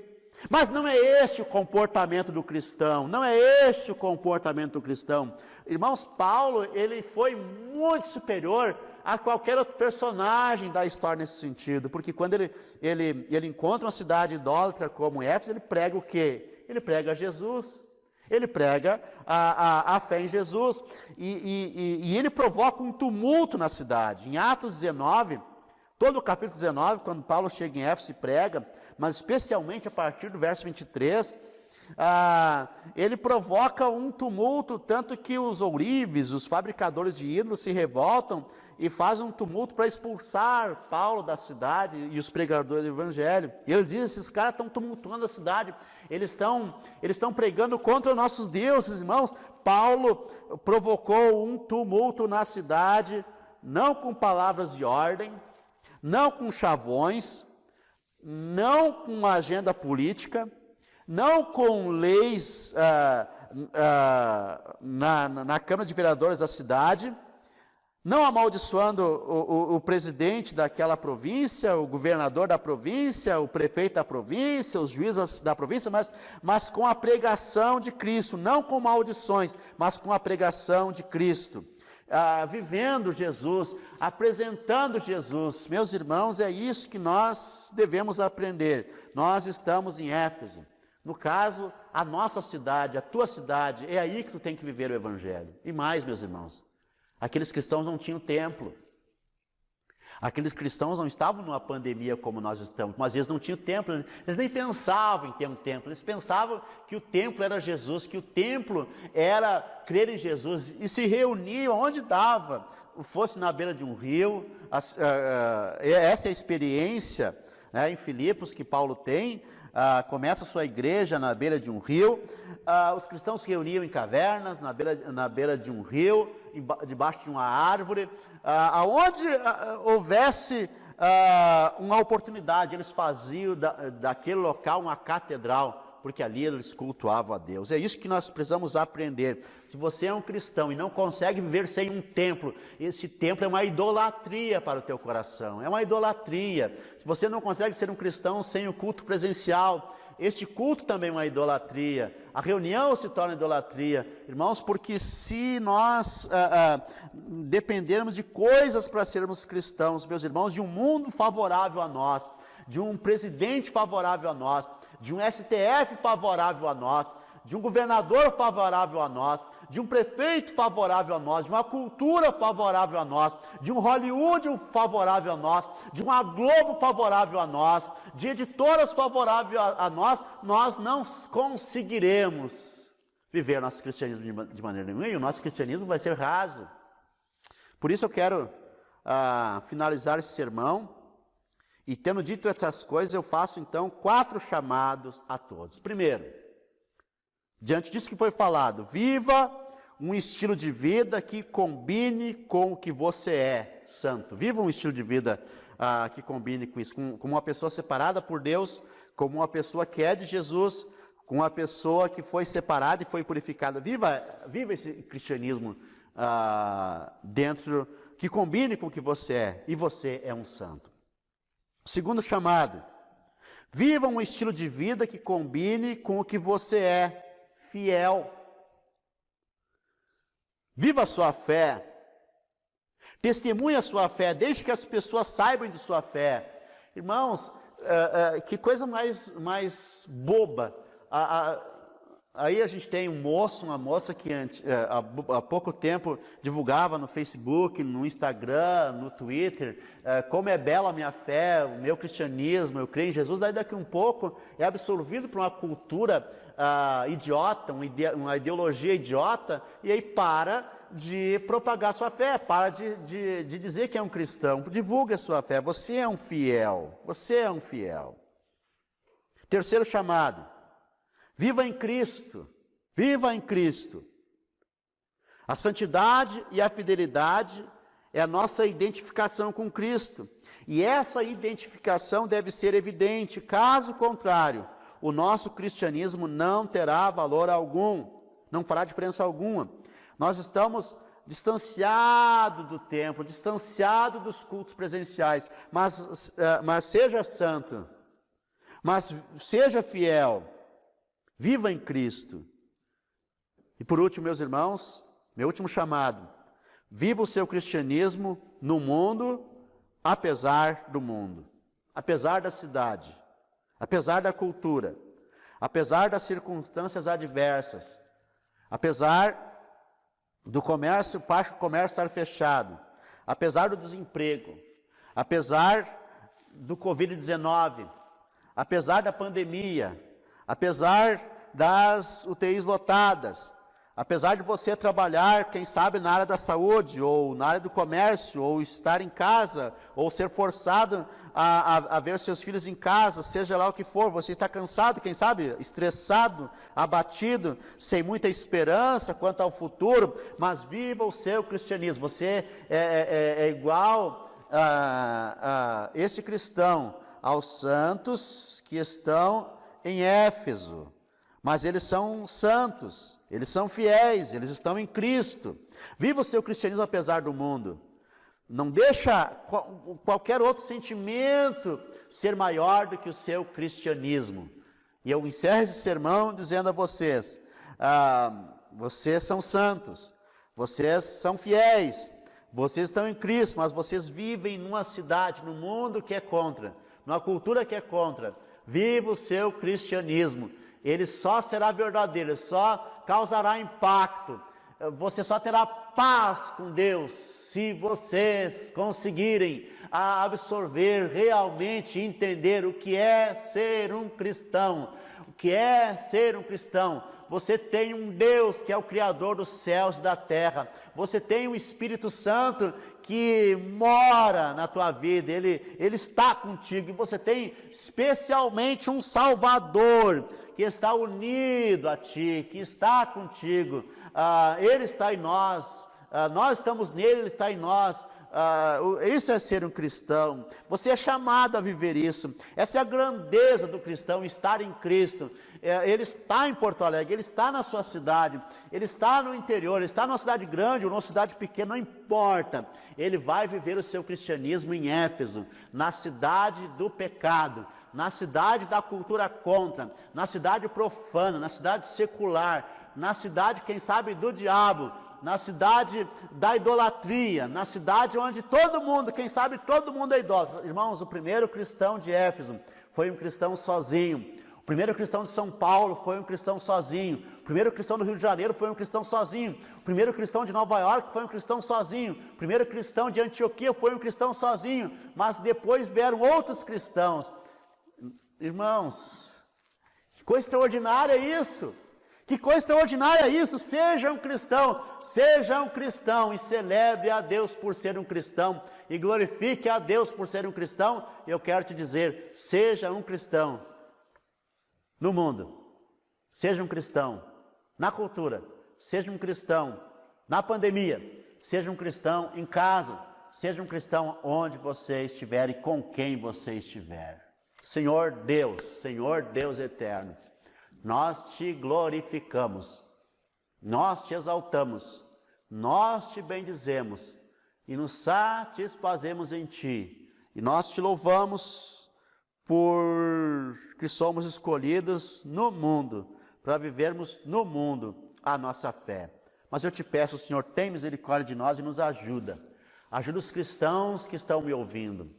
Mas não é este o comportamento do cristão, não é este o comportamento do cristão. Irmãos, Paulo, ele foi muito superior a qualquer outro personagem da história nesse sentido, porque quando ele encontra uma cidade idólatra como Éfeso, ele prega o quê? Ele prega Jesus, ele prega a fé em Jesus, e ele provoca um tumulto na cidade. Em Atos 19, todo o capítulo 19, quando Paulo chega em Éfeso e prega, mas especialmente a partir do verso 23, ele provoca um tumulto, tanto que os ourives, os fabricadores de ídolos, se revoltam e fazem um tumulto para expulsar Paulo da cidade e os pregadores do evangelho. E ele diz: esses caras estão tumultuando a cidade, eles estão pregando contra nossos deuses, irmãos. Paulo provocou um tumulto na cidade, não com palavras de ordem, não com chavões, não com uma agenda política, não com leis na Câmara de Vereadores da cidade, não amaldiçoando o presidente daquela província, o governador da província, o prefeito da província, os juízes da província, mas com a pregação de Cristo, não com maldições, mas com a pregação de Cristo. Vivendo Jesus, apresentando Jesus. Meus irmãos, é isso que nós devemos aprender. Nós estamos em Éfeso. No caso, a nossa cidade, a tua cidade, é aí que tu tem que viver o evangelho. E mais, meus irmãos, aqueles cristãos não tinham templo. Aqueles cristãos não estavam numa pandemia como nós estamos, mas eles não tinham templo, eles nem pensavam em ter um templo, eles pensavam que o templo era Jesus, que o templo era crer em Jesus, e se reuniam onde dava, fosse na beira de um rio. Essa é a experiência, né, em Filipos que Paulo tem. Começa a sua igreja na beira de um rio, os cristãos se reuniam em cavernas, na beira de um rio, debaixo de uma árvore, aonde houvesse uma oportunidade, eles faziam daquele local uma catedral, porque ali eles cultuavam a Deus. É isso que nós precisamos aprender. Se você é um cristão e não consegue viver sem um templo, esse templo é uma idolatria para o teu coração, é uma idolatria. Se você não consegue ser um cristão sem o culto presencial, este culto também é uma idolatria, a reunião se torna idolatria, irmãos, porque se nós dependermos de coisas para sermos cristãos, meus irmãos, de um mundo favorável a nós, de um presidente favorável a nós, de um STF favorável a nós, de um governador favorável a nós, de um prefeito favorável a nós, de uma cultura favorável a nós, de um Hollywood favorável a nós, de uma Globo favorável a nós, de editoras favoráveis a nós, nós não conseguiremos viver nosso cristianismo de maneira nenhuma, e o nosso cristianismo vai ser raso. Por isso eu quero finalizar esse sermão, e tendo dito essas coisas, eu faço então 4 chamados a todos. Primeiro, diante disso que foi falado, viva um estilo de vida que combine com o que você é, santo. Viva um estilo de vida que combine com isso, como uma pessoa separada por Deus, como uma pessoa que é de Jesus, com uma pessoa que foi separada e foi purificada. Viva esse cristianismo que combine com o que você é, e você é um santo. Segundo chamado, viva um estilo de vida que combine com o que você é, fiel. Viva a sua fé, testemunhe a sua fé, deixe que as pessoas saibam de sua fé. Irmãos, que coisa mais boba. Aí a gente tem uma moça que há pouco tempo divulgava no Facebook, no Instagram, no Twitter, como é bela a minha fé, o meu cristianismo, eu creio em Jesus. Daí daqui um pouco é absorvido por uma cultura idiota, uma ideologia idiota, e aí para de propagar sua fé, para de dizer que é um cristão, divulgue a sua fé, você é um fiel, você é um fiel. Terceiro chamado, viva em Cristo, viva em Cristo. A santidade e a fidelidade é a nossa identificação com Cristo, e essa identificação deve ser evidente, caso contrário, o nosso cristianismo não terá valor algum, não fará diferença alguma. Nós estamos distanciados do templo, distanciados dos cultos presenciais, mas seja santo, mas seja fiel, viva em Cristo. E por último, meus irmãos, meu último chamado, viva o seu cristianismo no mundo, apesar do mundo, apesar da cidade, apesar da cultura, apesar das circunstâncias adversas, apesar do comércio, parte do comércio estar fechado, apesar do desemprego, apesar do Covid-19, apesar da pandemia, apesar das UTIs lotadas, apesar de você trabalhar, quem sabe, na área da saúde, ou na área do comércio, ou estar em casa, ou ser forçado a ver seus filhos em casa, seja lá o que for, você está cansado, quem sabe, estressado, abatido, sem muita esperança quanto ao futuro, mas viva o seu cristianismo. Você é igual a este cristão, aos santos que estão em Éfeso, mas eles são santos, eles são fiéis, eles estão em Cristo. Viva o seu cristianismo apesar do mundo. Não deixa qualquer outro sentimento ser maior do que o seu cristianismo. E eu encerro esse sermão dizendo a vocês, vocês são santos, vocês são fiéis, vocês estão em Cristo, mas vocês vivem numa cidade, num mundo que é contra, numa cultura que é contra. Viva o seu cristianismo. ele só será verdadeiro, ele só causará impacto. Você só terá paz com Deus se vocês conseguirem absorver, realmente entender o que é ser um cristão. O que é ser um cristão? Você tem um Deus que é o Criador dos céus e da terra. Você tem o Espírito Santo que mora na tua vida, ele está contigo. E você tem especialmente um Salvador que está unido a ti, que está contigo. Ele está em nós, nós estamos nele, ele está em nós. Isso é ser um cristão. Você é chamado a viver isso. Essa é a grandeza do cristão, estar em Cristo. Ele está em Porto Alegre, ele está na sua cidade, ele está no interior, ele está numa cidade grande ou numa cidade pequena, não importa. Ele vai viver o seu cristianismo em Éfeso, na cidade do pecado, na cidade da cultura contra, na cidade profana, na cidade secular, na cidade, quem sabe, do diabo, na cidade da idolatria, na cidade onde todo mundo, quem sabe, todo mundo é idólatra. Irmãos, o primeiro cristão de Éfeso foi um cristão sozinho. O primeiro cristão de São Paulo foi um cristão sozinho. O primeiro cristão do Rio de Janeiro foi um cristão sozinho. O primeiro cristão de Nova York foi um cristão sozinho. O primeiro cristão de Antioquia foi um cristão sozinho. Mas depois vieram outros cristãos. Irmãos, que coisa extraordinária é isso! Que coisa extraordinária é isso! Seja um cristão e celebre a Deus por ser um cristão e glorifique a Deus por ser um cristão. Eu quero te dizer, seja um cristão no mundo, seja um cristão na cultura, seja um cristão na pandemia, seja um cristão em casa, seja um cristão onde você estiver e com quem você estiver. Senhor Deus eterno, nós te glorificamos, nós te exaltamos, nós te bendizemos e nos satisfazemos em ti. E nós te louvamos por que somos escolhidos no mundo, para vivermos no mundo a nossa fé. Mas eu te peço, Senhor, tem misericórdia de nós e nos ajuda. Ajuda os cristãos que estão me ouvindo.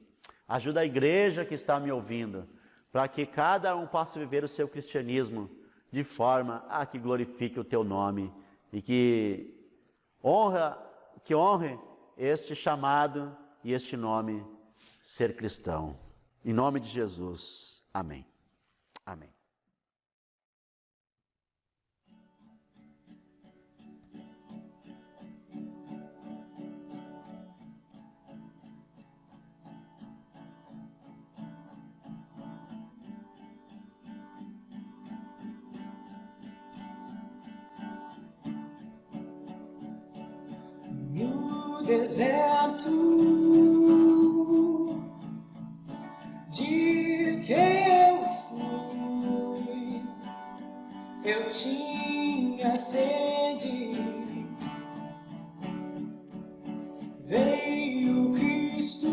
Ajuda a igreja que está me ouvindo, para que cada um possa viver o seu cristianismo de forma a que glorifique o teu nome e que honre este chamado e este nome, ser cristão. Em nome de Jesus. Amém. Amém. No deserto de que eu fui, eu tinha sede. Veio Cristo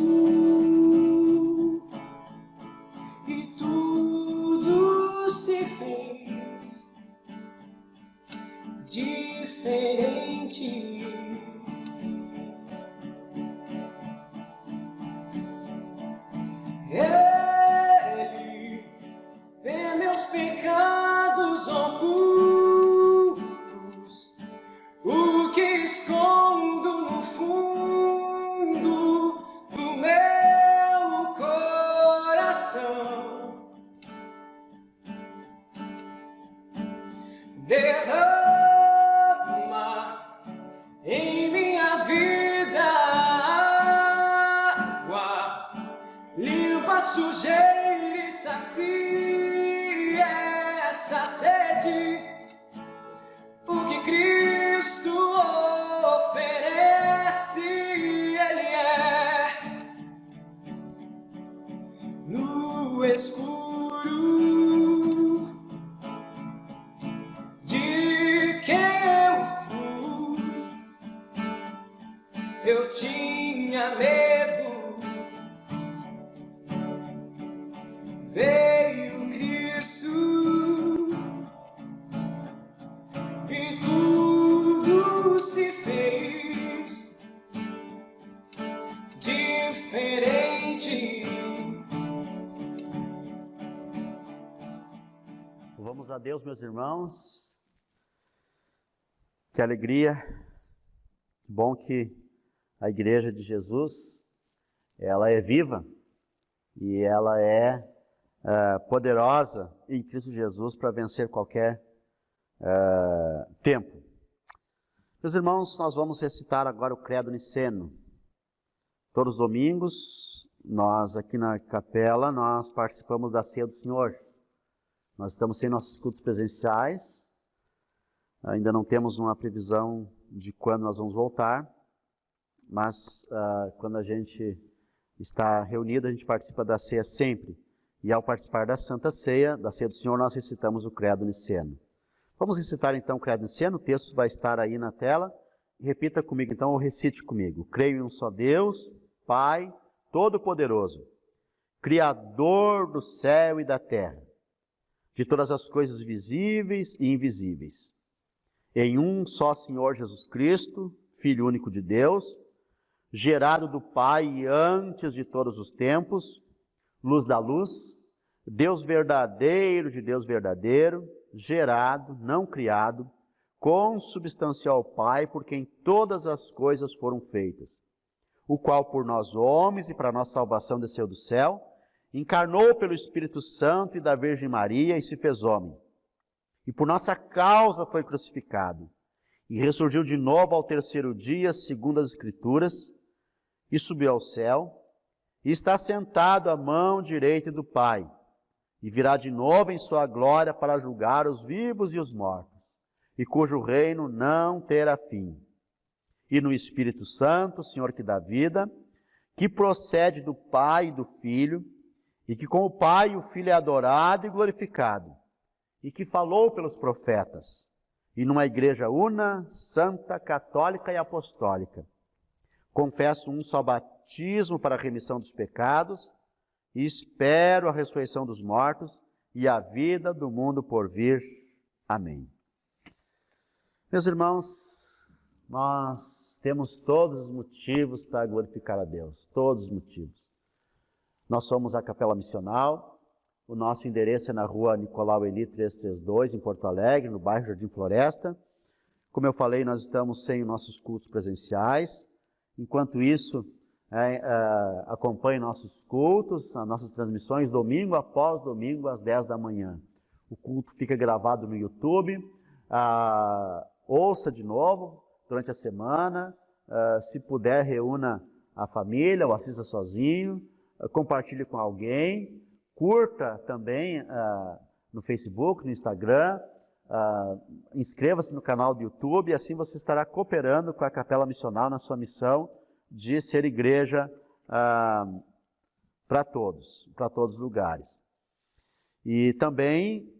e tudo se fez diferente. Ele vê meus pecados ocultos, o que escondo no fundo do meu coração. Derrama em minha vida água, limpa a sujeira e sacia essa sede. O que Cristo oferece, Ele é. No escuro de quem eu fui, eu tinha medo. Veio Cristo e tudo se fez diferente. Vamos Glorificemos a Deus, meus irmãos. Que alegria, que bom que a Igreja de Jesus, ela é viva e ela é poderosa em Cristo Jesus para vencer qualquer tempo. Meus irmãos, nós vamos recitar agora o Credo Niceno. Todos os domingos, nós aqui na capela, nós participamos da Ceia do Senhor. Nós estamos sem nossos cultos presenciais, ainda não temos uma previsão de quando nós vamos voltar, mas quando a gente está reunido, a gente participa da ceia sempre. E ao participar da Santa Ceia, da Ceia do Senhor, nós recitamos o Credo Niceno. Vamos recitar então o Credo Niceno, o texto vai estar aí na tela. Repita comigo então, ou recite comigo. Creio em um só Deus, Pai Todo-Poderoso, Criador do céu e da terra, de todas as coisas visíveis e invisíveis. Em um só Senhor Jesus Cristo, Filho único de Deus, gerado do Pai antes de todos os tempos, luz da luz, Deus verdadeiro de Deus verdadeiro, gerado, não criado, consubstancial ao Pai, por quem todas as coisas foram feitas, o qual por nós homens e para nossa salvação desceu do céu, encarnou pelo Espírito Santo e da Virgem Maria e se fez homem. E por nossa causa foi crucificado, e ressurgiu de novo ao terceiro dia, segundo as Escrituras, e subiu ao céu, e está sentado à mão direita do Pai, e virá de novo em sua glória para julgar os vivos e os mortos, e cujo reino não terá fim. E no Espírito Santo, Senhor que dá vida, que procede do Pai e do Filho, e que com o Pai e o Filho é adorado e glorificado, e que falou pelos profetas, e numa igreja una, santa, católica e apostólica. Confesso um só batismo para a remissão dos pecados, e espero a ressurreição dos mortos e a vida do mundo por vir. Amém. Meus irmãos, nós temos todos os motivos para glorificar a Deus, todos os motivos. Nós somos a Capela Missional, o nosso endereço é na rua Nicolau Eli 332, em Porto Alegre, no bairro Jardim Floresta. Como eu falei, nós estamos sem nossos cultos presenciais. Enquanto isso, acompanhe nossos cultos, as nossas transmissões, domingo após domingo, às 10 da manhã. O culto fica gravado no YouTube, ouça de novo durante a semana, se puder, reúna a família ou assista sozinho, compartilhe com alguém, curta também no Facebook, no Instagram, inscreva-se no canal do YouTube, e assim você estará cooperando com a Capela Missional na sua missão de ser igreja para todos os lugares. E também,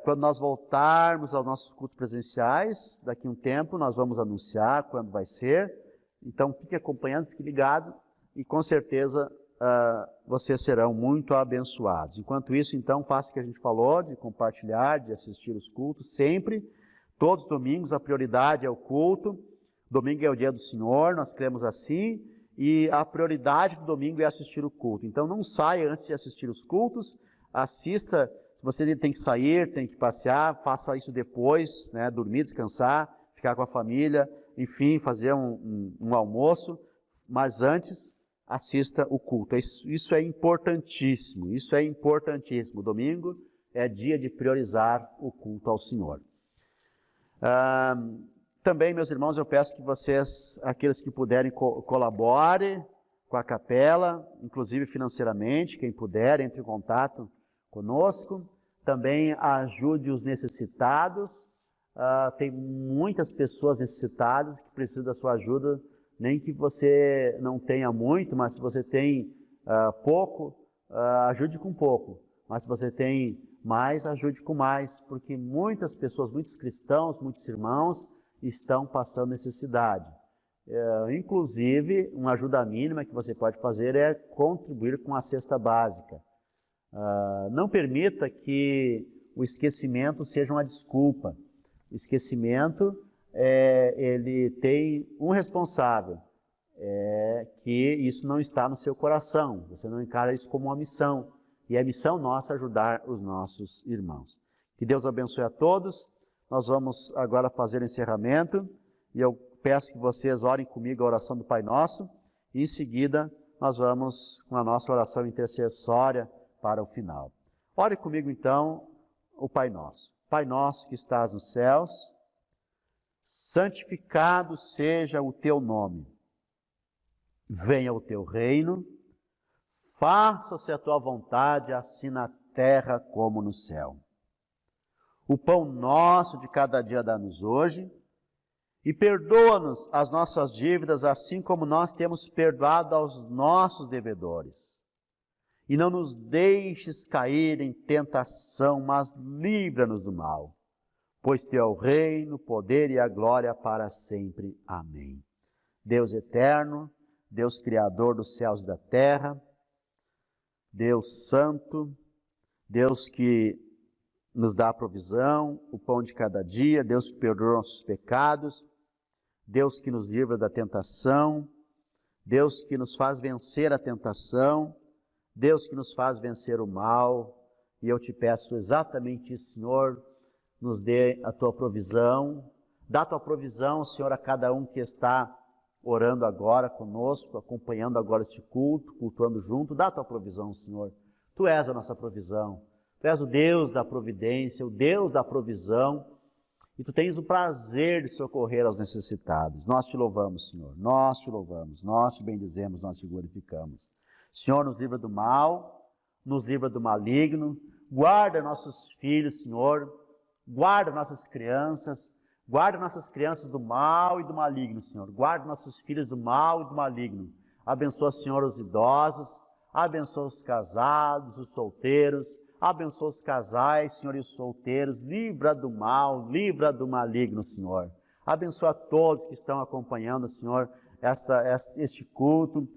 quando nós voltarmos aos nossos cultos presenciais, daqui a um tempo nós vamos anunciar quando vai ser, então fique acompanhando, fique ligado, e com certeza vocês serão muito abençoados. Enquanto isso, então, faça o que a gente falou, de compartilhar, de assistir os cultos, sempre, todos os domingos, a prioridade é o culto. Domingo é o dia do Senhor, nós cremos assim, e a prioridade do domingo é assistir o culto. Então não saia antes de assistir os cultos, assista, se você tem que sair, tem que passear, faça isso depois, né, dormir, descansar, ficar com a família, enfim, fazer um almoço, mas antes assista o culto. Isso é importantíssimo, isso é importantíssimo. Domingo é dia de priorizar o culto ao Senhor. Também, meus irmãos, eu peço que vocês, aqueles que puderem, colaborem com a capela, inclusive financeiramente, quem puder, entre em contato conosco. Também ajude os necessitados. Tem muitas pessoas necessitadas que precisam da sua ajuda, nem que você não tenha muito, mas se você tem pouco, ajude com pouco. Mas se você tem mais, ajude com mais, porque muitas pessoas, muitos cristãos, muitos irmãos estão passando necessidade. Inclusive, uma ajuda mínima que você pode fazer é contribuir com a cesta básica. Não permita que o esquecimento seja uma desculpa. O esquecimento, ele tem um responsável, que isso não está no seu coração. Você não encara isso como uma missão. E é missão nossa ajudar os nossos irmãos. Que Deus abençoe a todos. Nós vamos agora fazer o encerramento e eu peço que vocês orem comigo a oração do Pai Nosso e em seguida nós vamos com a nossa oração intercessória para o final. Ore comigo então o Pai Nosso. Pai nosso que estás nos céus, santificado seja o teu nome. Venha o teu reino, faça-se a tua vontade, assim na terra como no céu. O pão nosso de cada dia dá-nos hoje, e perdoa-nos as nossas dívidas, assim como nós temos perdoado aos nossos devedores. E não nos deixes cair em tentação, mas livra-nos do mal. Pois teu é o reino, o poder e a glória para sempre. Amém. Deus eterno, Deus criador dos céus e da terra, Deus santo, Deus que nos dá a provisão, o pão de cada dia, Deus que perdoa nossos pecados, Deus que nos livra da tentação, Deus que nos faz vencer a tentação, Deus que nos faz vencer o mal, e eu te peço exatamente isso, Senhor, nos dê a tua provisão, dá a tua provisão, Senhor, a cada um que está orando agora conosco, acompanhando agora este culto, cultuando junto, dá a tua provisão, Senhor. Tu és a nossa provisão, Tu és o Deus da providência, o Deus da provisão, e Tu tens o prazer de socorrer aos necessitados. Nós Te louvamos, Senhor, nós Te louvamos, nós Te bendizemos, nós Te glorificamos. Senhor, nos livra do mal, nos livra do maligno, guarda nossos filhos, Senhor, guarda nossas crianças do mal e do maligno, Senhor, guarda nossos filhos do mal e do maligno. Abençoa, Senhor, os idosos, abençoa os casados, os solteiros, abençoa os casais, Senhor, e os solteiros, livra do mal, livra do maligno, Senhor. Abençoa todos que estão acompanhando, Senhor, este culto,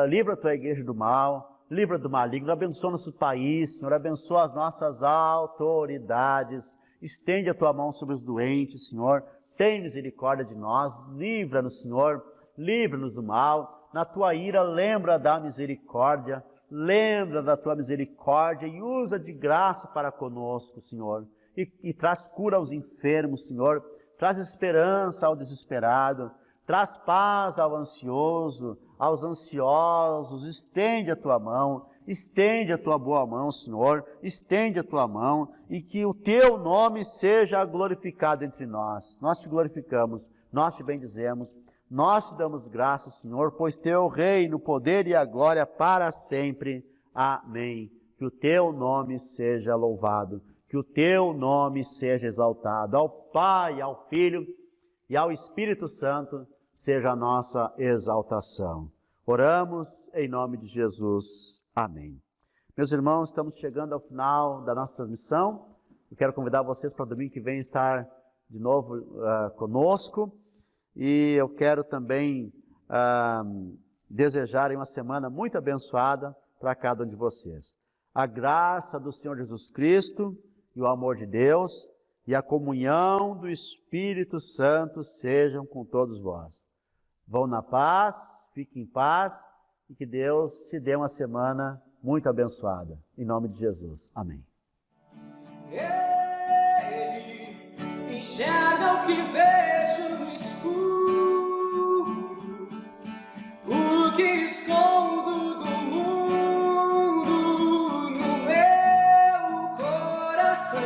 livra a Tua igreja do mal, livra do maligno, abençoa nosso país, Senhor, abençoa as nossas autoridades, estende a Tua mão sobre os doentes, Senhor, tem misericórdia de nós, livra-nos, Senhor, livra-nos do mal, na Tua ira lembra da misericórdia, lembra da Tua misericórdia e usa de graça para conosco, Senhor, e traz cura aos enfermos, Senhor, traz esperança ao desesperado, traz paz ao ansioso, aos ansiosos, estende a Tua mão, estende a Tua boa mão, Senhor, estende a Tua mão, e que o Teu nome seja glorificado entre nós. Nós Te glorificamos, nós Te bendizemos, nós Te damos graças, Senhor, pois Teu é o reino, o poder e a glória para sempre. Amém. Que o Teu nome seja louvado, que o Teu nome seja exaltado. Ao Pai, ao Filho e ao Espírito Santo seja a nossa exaltação. Oramos em nome de Jesus. Amém. Meus irmãos, estamos chegando ao final da nossa transmissão. Eu quero convidar vocês para domingo que vem estar de novo conosco. E eu quero também desejar uma semana muito abençoada para cada um de vocês. A graça do Senhor Jesus Cristo e o amor de Deus e a comunhão do Espírito Santo sejam com todos vós. Vão na paz, fiquem em paz e que Deus te dê uma semana muito abençoada. Em nome de Jesus. Amém. Ele enxerga o que vejo no escuro, o que escondo do mundo no meu coração.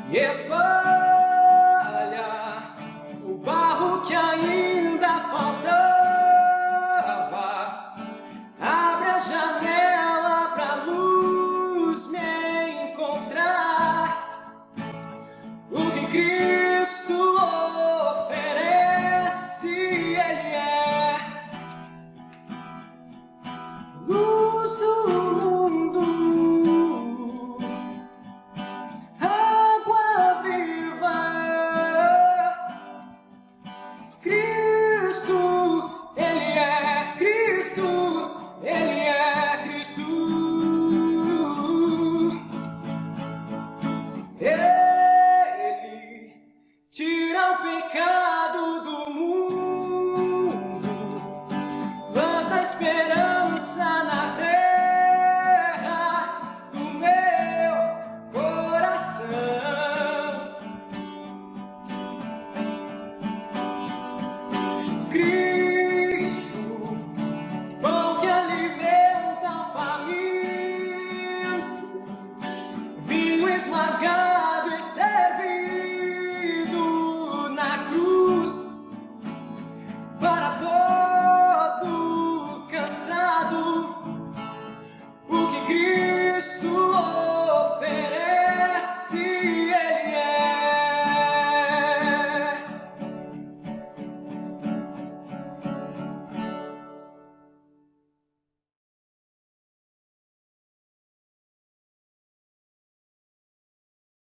E espalha o barro que ainda faltava, abre a janela pra luz me encontrar. O que Cristo oferece, Ele é luz do mundo, água viva. esmagado e servido.